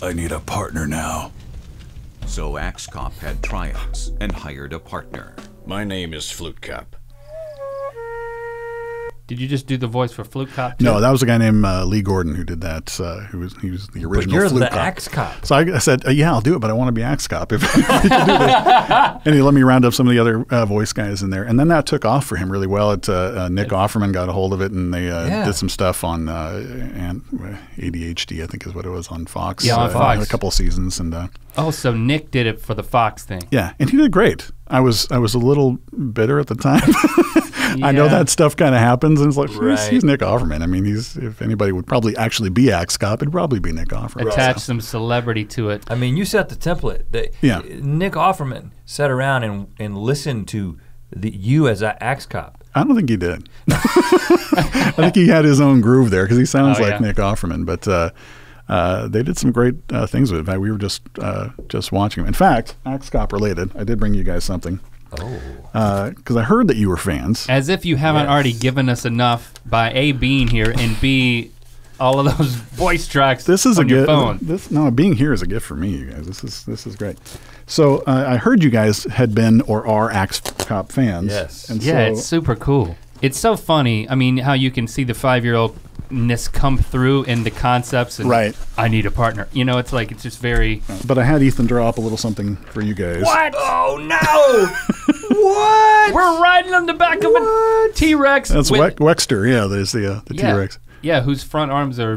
I need a partner now. So Axe Cop had tryouts and hired a partner. My name is Flute Cop. Did you just do the voice for Flute Cop too? No, that was a guy named Lee Gordon who did that. He was the original. But you're Flute the Cop. Axe Cop. So I said, yeah, I'll do it, but I want to be Axe Cop if you can do this. And he let me round up some of the other voice guys in there, and then that took off for him really well. Nick Offerman got a hold of it, and they did some stuff on ADHD, I think is what it was, on Fox. Yeah, on Fox. A couple of seasons, and so Nick did it for the Fox thing. yeah, and he did great. I was a little bitter at the time. I know that stuff kind of happens, and it's like he's Nick Offerman. I mean, if anybody would probably actually be Axe Cop, it'd probably be Nick Offerman. Attach some celebrity to it. I mean, you set the template. Nick Offerman sat around and listened to you as an Axe Cop. I don't think he did. I think he had his own groove there because he sounds like Nick Offerman. But they did some great things with it. In fact, we were just watching him. In fact, Axe Cop related, I did bring you guys something. Oh. Because I heard that you were fans. As if you haven't already given us enough by A, being here, and B, all of those voice tracks on your phone. Being here is a gift for me, you guys. This is great. So I heard you guys had been or are Axe Cop fans. Yes. And it's super cool. It's so funny. I mean, how you can see the 5-year-oldness come through in the concepts. And I need a partner. You know, it's like, it's just very. But I had Ethan draw up a little something for you guys. What? Oh no! What? We're riding on the back of a T-Rex. That's Wexter. Yeah, there's the T-Rex. Yeah, whose front arms are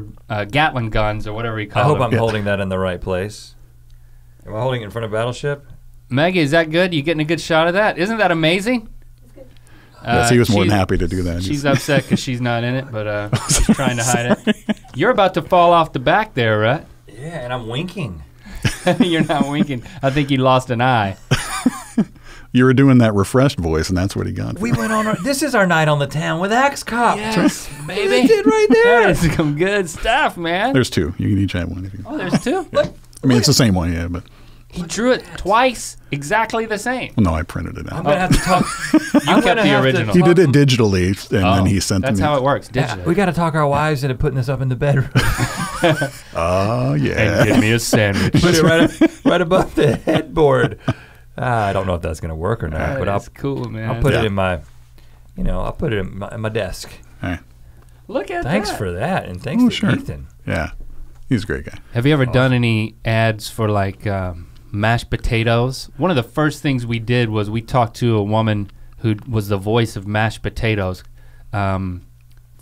Gatling guns or whatever he calls them. I hope I'm holding that in the right place. Am I holding it in front of Battleship? Maggie, is that good? You getting a good shot of that? Isn't that amazing? Yes, he was more than happy to do that. She's upset because she's not in it, but she's trying to hide it. You're about to fall off the back there, Rhett. Yeah, and I'm winking. You're not winking. I think you lost an eye. You were doing that refreshed voice, and that's what he got. We went on. This is our night on the town with Axe Cop. Yes, baby. They did right there. That is some good stuff, man. There's two. You can each have one if you. Oh, there's two. I mean, it's the same one, yeah, but. He drew it twice, exactly the same. Well, no, I printed it out. I'm gonna have to talk. You kept the original. He did it digitally, and then he sent. That's how it works. Digitally. Yeah, we got to talk our wives into putting this up in the bedroom. Oh yeah. And give me a sandwich. Put it right above the headboard. I don't know if that's gonna work or not, but that's cool, man. I'll put it in my, I'll put it in my desk. Hey. Look at Thanks that. for that, and thanks to Ethan. Yeah, he's a great guy. Have you ever done any ads for like mashed potatoes? One of the first things we did was we talked to a woman who was the voice of mashed potatoes. For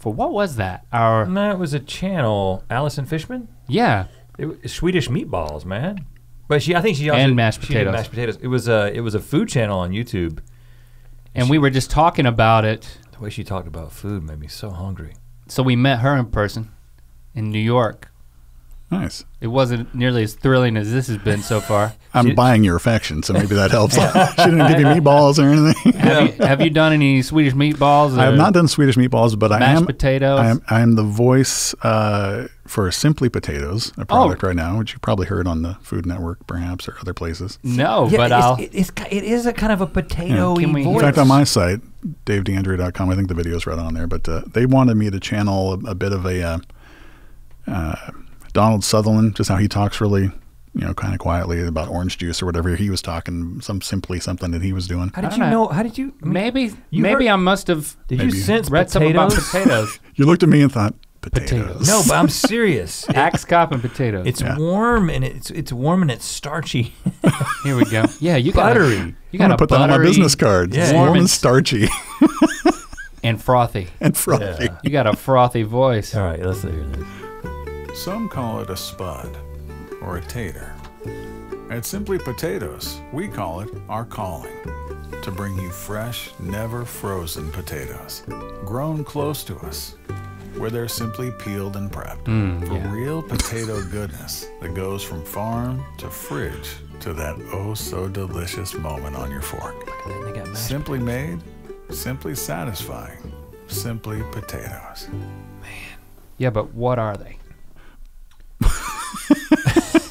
what was that? No, it was a channel, Allison Fishman? Yeah. It was Swedish meatballs, man. But I think she also and mashed potatoes. She did mashed potatoes. It was a food channel on YouTube. And we were just talking about it. The way she talked about food made me so hungry. So we met her in person in New York. Nice. It wasn't nearly as thrilling as this has been so far. I'm buying your affection, so maybe that helps. She didn't give you meatballs or anything. Have you done any Swedish meatballs? I have not done Swedish meatballs, but mashed potatoes. I am the voice for Simply Potatoes, a product right now, which you probably heard on the Food Network, perhaps, or other places. No, yeah, but it is a kind of a potato-y voice. In fact, on my site, DaveDeAndrea.com, I think the video's right on there, but they wanted me to channel a bit of a Donald Sutherland, just how he talks really, kind of quietly about orange juice or whatever he was talking, something that he was doing. How did you know? How did you? Maybe I must have. Did you sense read something about potatoes? You looked at me and thought, potatoes. No, but I'm serious. Axe Cop and potatoes. It's warm and it's warm and it's starchy. Here we go. Yeah, you got buttery. You got to put that on my business card. Yeah. It's warm and starchy. And frothy. Yeah. You got a frothy voice. All right, let's hear this. Some call it a spud or a tater. At Simply Potatoes, we call it our calling. To bring you fresh, never frozen potatoes, grown close to us, where they're simply peeled and prepped for real potato goodness that goes from farm to fridge to that oh so delicious moment on your fork. Simply made, simply satisfying, Simply Potatoes. Man. Yeah, but what are they?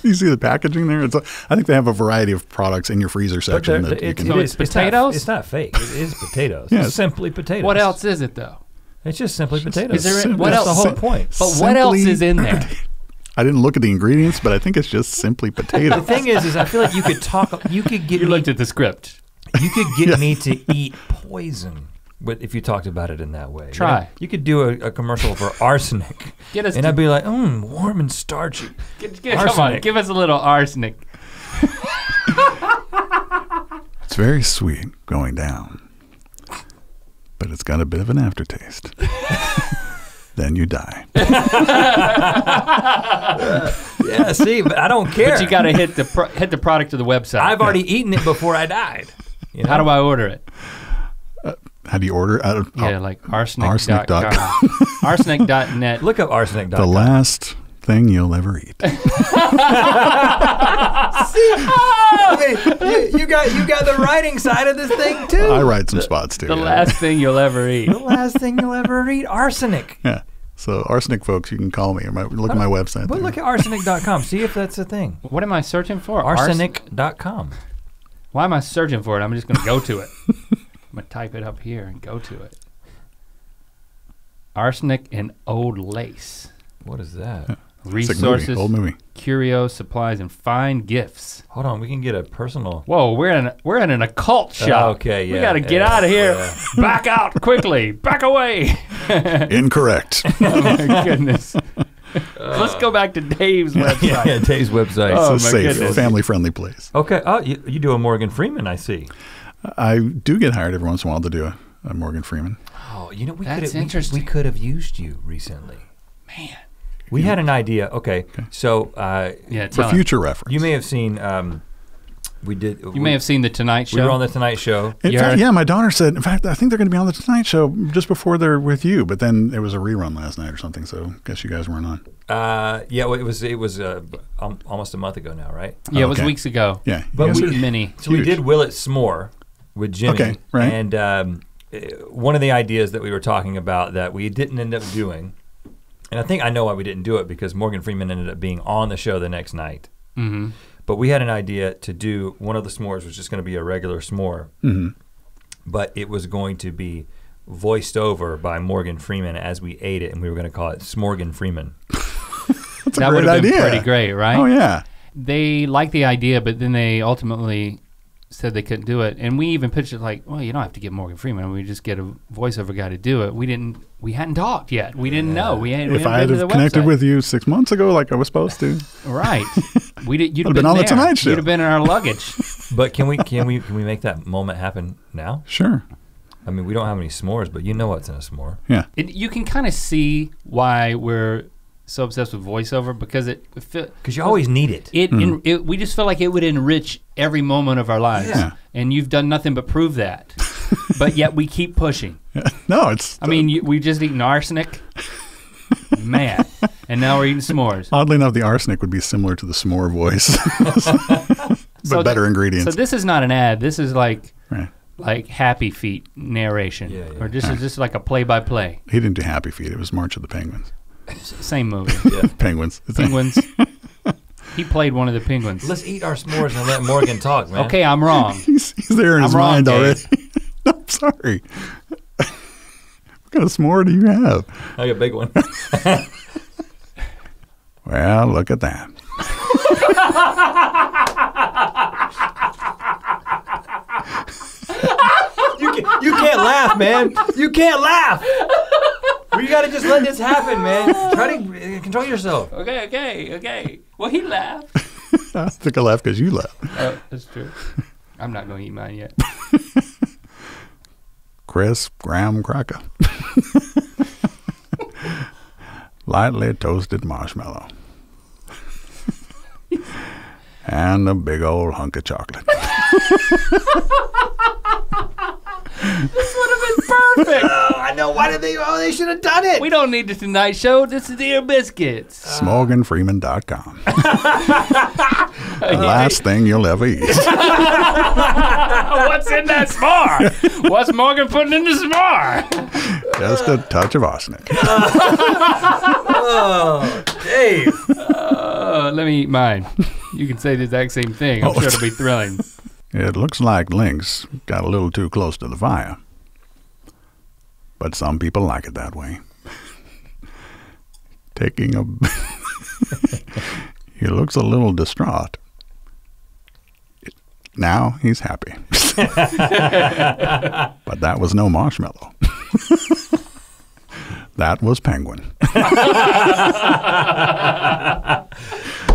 You see the packaging there? I think they have a variety of products in your freezer section. It's potatoes? It's not fake. It is potatoes. Yeah, it's simply potatoes. What else is it though? It's just simply potatoes. Is there what else? That's the whole point. But what else is in there? I didn't look at the ingredients, but I think it's just simply potatoes. The thing is I feel like you could talk. You could get. You looked at the script. You could get me to eat poison. But if you talked about it in that way. Try. You could do a commercial for arsenic. And I'd be like, warm and starchy. Come on, give us a little arsenic. It's very sweet going down, but it's got a bit of an aftertaste. Then you die. Yeah, see, but I don't care. But you got to hit the product of the website. I've already eaten it before I died. You know? How do I order it? How do you order it? Yeah, like arsenic.com. Arsenic.net. Look up arsenic.com. The last thing you'll ever eat. You got the writing side of this thing too. I write some spots too. The last thing you'll ever eat. The last thing you'll ever eat, arsenic. Yeah. So arsenic folks, you can call me or look at my website. But look at arsenic.com. See if that's a thing. What am I searching for? Arsenic.com. Why am I searching for it? I'm just going to go to it. I'm going to type it up here and go to it. Arsenic and old lace. What is that? Resources, old movie. curios, supplies, and fine gifts. Hold on, we can get a personal. Whoa, we're in an occult shop. Okay, yeah. We got to get out of here. Yeah. Back out quickly. Back away. Incorrect. Oh my goodness. Let's go back to Dave's website. Yeah, Dave's website. Oh, It's a safe, family-friendly place. Okay. Oh, you do a Morgan Freeman, I see. I do get hired every once in a while to do a Morgan Freeman. Oh, you know, That's interesting. We could have used you recently. Man. We had an idea. Okay. So for future reference. You may have seen we may have seen the Tonight Show. We were on the Tonight Show. In fact, yeah, my daughter said, in fact, I think they're going to be on the Tonight Show just before they're with you, but then it was a rerun last night or something, so I guess you guys weren't on. Yeah, well, it was almost a month ago now, right? Yeah, it was weeks ago. Yeah. But we did Will It S'more with Jimmy. Okay, right. And one of the ideas that we were talking about that we didn't end up doing, and I think I know why we didn't do it, because Morgan Freeman ended up being on the show the next night. Mm-hmm. But we had an idea to do, one of the s'mores was just gonna be a regular s'more, but it was going to be voiced over by Morgan Freeman as we ate it, and we were gonna call it S'morgan Freeman. That would have been pretty great, right? Oh yeah. They liked the idea, but then they ultimately said they couldn't do it. And we even pitched it like, well, you don't have to get Morgan Freeman. We just get a voiceover guy to do it. We hadn't talked yet. We didn't know. If I had connected with you 6 months ago like I was supposed to. Right. You'd have been on the Tonight Show. You'd have been in our luggage. But can we make that moment happen now? Sure. I mean, we don't have any s'mores, but you know what's in a s'more. Yeah. You can kind of see why we're so obsessed with voiceover, because because you always need it. We just feel like it would enrich every moment of our lives. Yeah. And you've done nothing but prove that. But yet we keep pushing. No, it's. I mean, we just eaten arsenic. Man. And now we're eating s'mores. Oddly enough, the arsenic would be similar to the s'more voice, but better ingredients. So this is not an ad. This is like Happy Feet narration, or this is just like a play-by-play. He didn't do Happy Feet. It was March of the Penguins. Same movie. Yeah. Penguins. Penguins. He played one of the penguins. Let's eat our s'mores and let Morgan talk, man. Okay, I'm wrong. He's there in his mind already. No, I'm sorry. What kind of s'more do you have? I got a big one. Well, look at that. You can't laugh, man. You can't laugh. You gotta just let this happen, man. Try to control yourself. Okay. Well, he laughed. I think I laughed because you laughed. Oh, that's true. I'm not gonna eat mine yet. Crisp graham cracker. Lightly toasted marshmallow. And a big old hunk of chocolate. This would have been perfect. Oh, I know. Why did they should have done it. We don't need the Tonight Show. This is Ear Biscuits. SmorganFreeman.com. The last thing you'll ever eat. What's in that s'more? What's Morgan putting in the s'more? Just a touch of arsenic. Oh, Dave. Let me eat mine. You can say the exact same thing. I'm sure it'll be thrilling. It looks like Lynx got a little too close to the fire. But some people like it that way. Taking a... He looks a little distraught. Now he's happy. But that was no marshmallow. That was Penguin.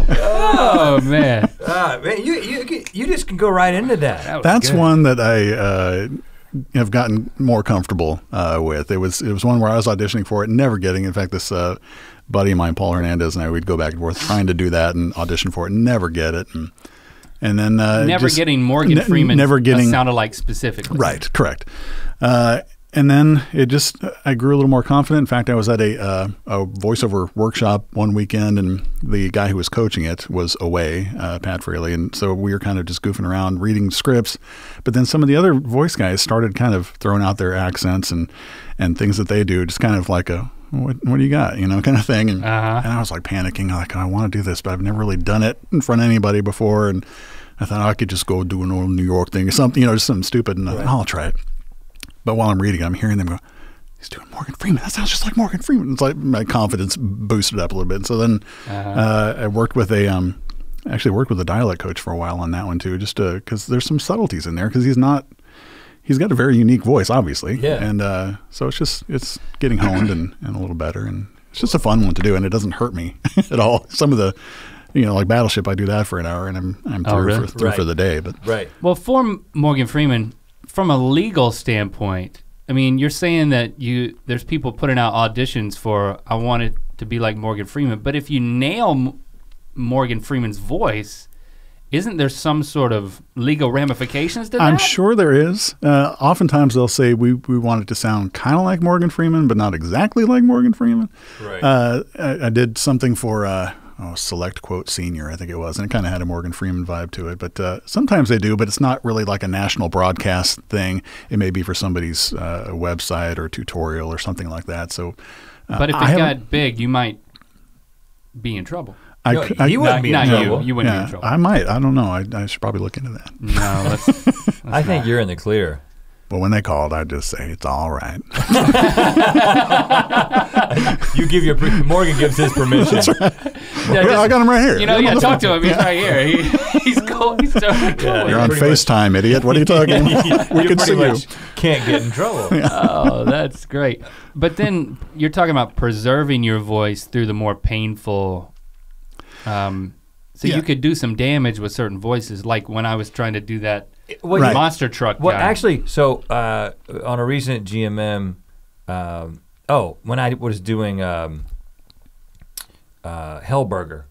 Oh man! Man, you just can go right into that. That's good. One that I have gotten more comfortable with. It was one where I was auditioning for it, never getting. In fact, this buddy of mine, Paul Hernandez, and I would go back and forth trying to do that and audition for it, and never get it. And And then never getting Morgan Freeman never getting sounded like specifically. Right, correct. And then I grew a little more confident. In fact, I was at a voiceover workshop one weekend, and the guy who was coaching it was away, Pat Fraley, and so we were kind of just goofing around, reading scripts. But then some of the other voice guys started kind of throwing out their accents and things that they do, just kind of like what do you got, kind of thing. And I was like panicking, like, I want to do this, but I've never really done it in front of anybody before. And I thought I could just go do an old New York thing or something, just something stupid, and I'll try it. But while I'm reading, I'm hearing them go, he's doing Morgan Freeman. That sounds just like Morgan Freeman. It's like my confidence boosted up a little bit. And so then I worked with actually worked with a dialect coach for a while on that one too, just because there's some subtleties in there, because he's got a very unique voice, obviously. Yeah. And so it's getting honed and a little better. And it's just a fun one to do, and it doesn't hurt me at all. Some of the, like Battleship, I do that for an hour and I'm through, for the day. But Well, for Morgan Freeman, from a legal standpoint, I mean, you're saying that there's people putting out auditions for, I want it to be like Morgan Freeman, but if you nail Morgan Freeman's voice, isn't there some sort of legal ramifications to that? I'm sure there is. Oftentimes they'll say we want it to sound kind of like Morgan Freeman, but not exactly like Morgan Freeman. Right. I did something for Select Quote Senior, I think it was, and it kind of had a Morgan Freeman vibe to it. But sometimes they do, but it's not really like a national broadcast thing. It may be for somebody's website or tutorial or something like that. So, but if it got big, you might be in trouble. You wouldn't be in trouble. You wouldn't be in trouble. I might. I don't know. I should probably look into that. No, let's I think you're in the clear. But when they called, I'd just say, it's all right. Morgan gives his permission. That's right. I got him right here. Talk to him. He's right here. He's cool. He's totally cool. You're on FaceTime, idiot. What are you talking about? We can see you. Can't get in trouble. Oh, that's great. But then you're talking about preserving your voice through the more painful. You could do some damage with certain voices, like when I was trying to do that monster truck guy. Well, actually, so on a recent GMM, when I was doing Hellburger.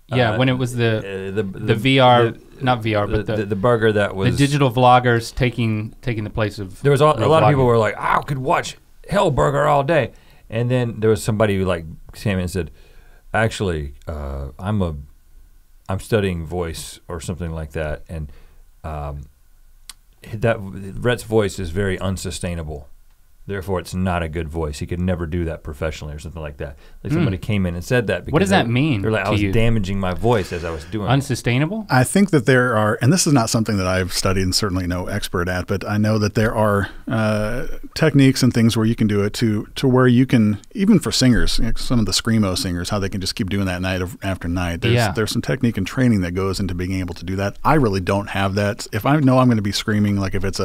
When it was the VR, not VR, but the burger that was the digital vloggers taking the place of. There was a lot of people were like, I could watch Hellburger all day, and then there was somebody who came in and said, actually, I'm studying voice or something like that, and Rhett's voice is very unsustainable. Therefore, it's not a good voice. He could never do that professionally or something like that. Somebody came in and said that. Because what does that mean? They're like, I was damaging my voice as I was doing Unsustainable? I think that there are, and this is not something that I've studied and certainly no expert at, but I know that there are techniques and things where you can do it to where you can, even for singers, some of the screamo singers, how they can just keep doing that night after night. There's some technique and training that goes into being able to do that. I really don't have that. If I know I'm going to be screaming, like if it's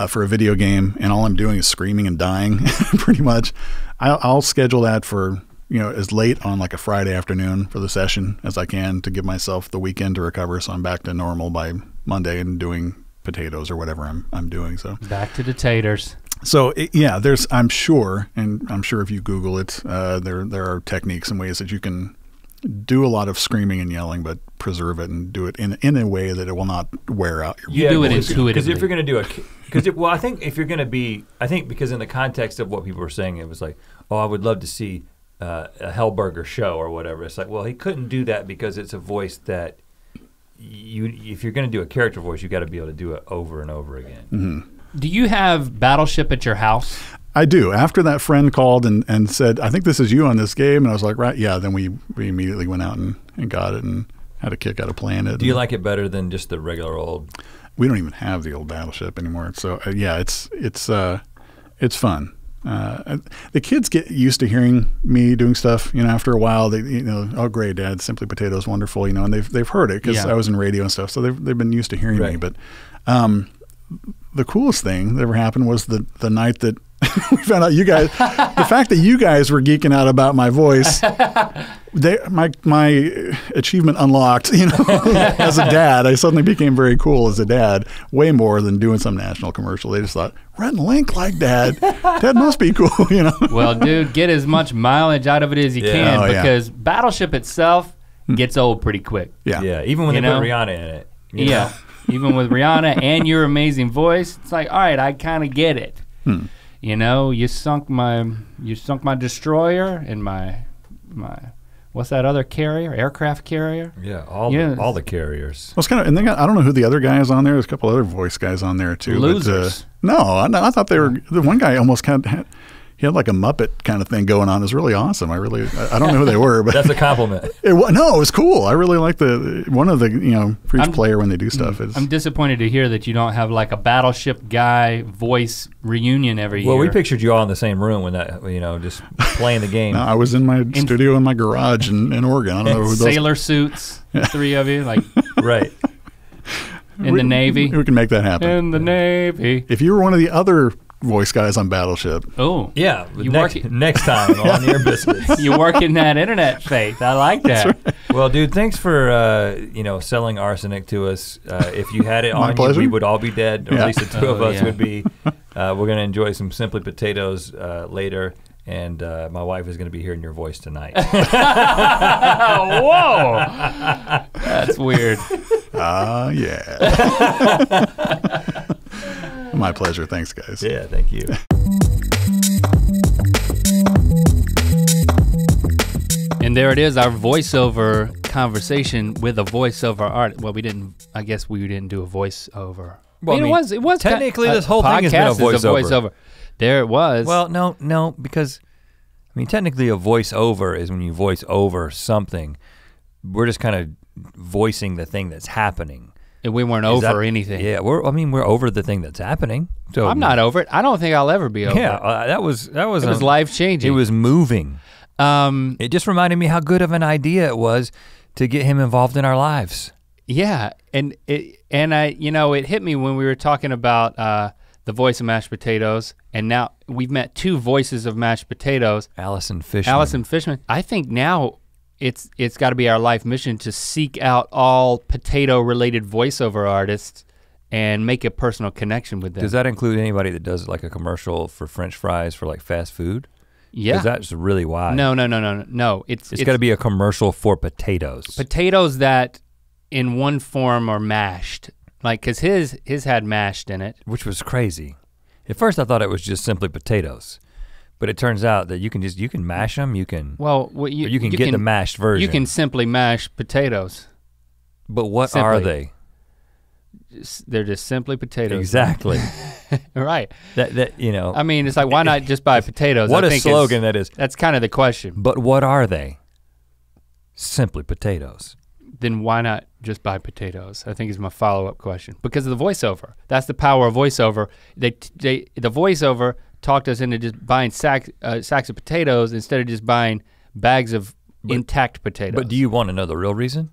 for a video game and all I'm doing is screaming and dying pretty much, I'll schedule that for as late on like a Friday afternoon for the session as I can to give myself the weekend to recover, so I'm back to normal by Monday and doing potatoes or whatever I'm doing. So back to the taters. So I'm sure if you Google it, there are techniques and ways that you can do a lot of screaming and yelling, but preserve it and do it in a way that it will not wear out your voice. You do it intuitively. Because if you're going to do I think if you're going to be, because in the context of what people were saying, it was like, I would love to see a Hellburger show or whatever. It's like, well, he couldn't do that because it's a voice that if you're going to do a character voice, you got to be able to do it over and over again. Mm-hmm. Do you have Battleship at your house? I do. After that friend called and said, I think this is you on this game, and I was like, right, yeah. Then we immediately went out and got it and had a kick out of playing it. Do you like it better than just the regular old? We don't even have the old Battleship anymore. So it's fun. The kids get used to hearing me doing stuff. After a while, they oh great, Dad, Simply Potatoes, wonderful. And they've heard it because I was in radio and stuff, so they've been used to hearing me. But the coolest thing that ever happened was the night that we found out you guys, the fact that you guys were geeking out about my voice, my achievement unlocked, as a dad. I suddenly became very cool as a dad, way more than doing some national commercial. They just thought, Rhett and Link like Dad. Dad must be cool, Well, dude, get as much mileage out of it as you can because Battleship itself gets old pretty quick. Yeah. Yeah, even when they put Rihanna in it. Yeah, even with Rihanna and your amazing voice, it's like, all right, I kind of get it. You know, you sunk my destroyer and my what's that other carrier? Aircraft carrier? Yeah, all the carriers. Well, it's kind of, and I don't know who the other guy is on there. There's a couple other voice guys on there too. Losers. But, I thought they were, the one guy almost he had like a Muppet kind of thing going on. It was really awesome. I don't know who they were, but that's a compliment. It was cool. I really like one of the, for each player when they do stuff. I'm disappointed to hear that you don't have like a Battleship guy voice reunion every year. Well, we pictured you all in the same room when that, just playing the game. No, I was in my studio in my garage in Oregon. I don't know who those sailor suits, the three of you, like right. In the Navy. We can make that happen. In the Navy. If you were one of the other voice guys on Battleship. Oh. Yeah, next time on Ear Biscuits. You work in that internet faith. I like that. Right. Well, dude, thanks for selling arsenic to us. If you had it on pleasure. you, we would all be dead, or at least the two of us yeah. would be. We're gonna enjoy some Simply Potatoes later, and my wife is gonna be hearing your voice tonight. Whoa, that's weird. Yeah. My pleasure. Thanks, guys. Yeah, thank you. And there it is, our voiceover conversation with a voiceover artist. Well, I guess we didn't do a voiceover. Well, it was technically this whole thing has been a voiceover. There it was. Well, no, because technically a voiceover is when you voice over something. We're just kind of voicing the thing that's happening. And we weren't over anything. Yeah, we're over the thing that's happening. So I'm not over it. I don't think I'll ever be over it. Yeah, that was It was life-changing. It was moving. It just reminded me how good of an idea it was to get him involved in our lives. Yeah, and it hit me when we were talking about the voice of mashed potatoes, and now we've met two voices of mashed potatoes. Allison Fishman. I think now it's got to be our life mission to seek out all potato-related voiceover artists and make a personal connection with them. Does that include anybody that does like a commercial for French fries for like fast food? Yeah. Because that's really wide. No. It's got to be a commercial for potatoes. Potatoes that in one form are mashed. Like, cause his had mashed in it. Which was crazy. At first I thought it was just simply potatoes. But it turns out that you can mash them, you can get the mashed version. You can simply mash potatoes. But what are they? They're just simply potatoes. Exactly. Right. I mean, it's like, why not just buy potatoes? What a slogan that is. That's kind of the question. But what are they? Simply potatoes. Then why not just buy potatoes? I think is my follow-up question. Because of the voiceover. That's the power of voiceover. The voiceover talked us into just buying sacks of potatoes instead of just buying bags of intact potatoes. But do you want to know the real reason?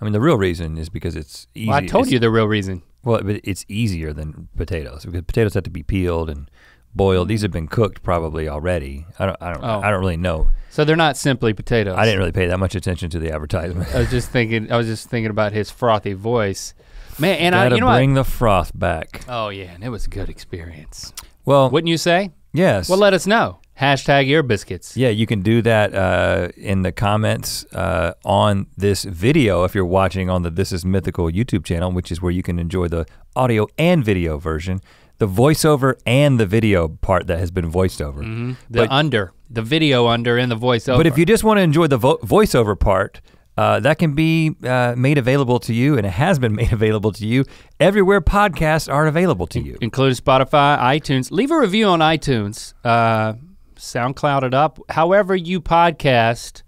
I mean, the real reason is because it's easy. Well, I told you the real reason. Well, but it's easier than potatoes because potatoes have to be peeled and boiled. These have been cooked probably already. I don't really know. So they're not simply potatoes. I didn't really pay that much attention to the advertisement. I was just thinking about his frothy voice. Man, and bring the froth back. Oh yeah, and it was a good experience. Well, wouldn't you say? Yes. Well, let us know. #Ear Biscuits. Yeah, you can do that in the comments on this video if you're watching on the This Is Mythical YouTube channel, which is where you can enjoy the audio and video version, the voiceover and the video part that has been voiced over. Mm-hmm. The video under and the voiceover. But if you just want to enjoy the voiceover part, that can be made available to you, and it has been made available to you everywhere podcasts are available to you. Including Spotify, iTunes. Leave a review on iTunes. SoundCloud it up. However you podcast,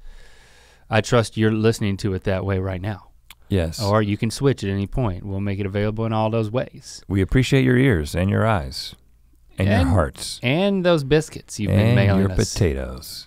I trust you're listening to it that way right now. Yes. Or you can switch at any point. We'll make it available in all those ways. We appreciate your ears and your eyes and your hearts. And those biscuits you've been mailing us. And your potatoes.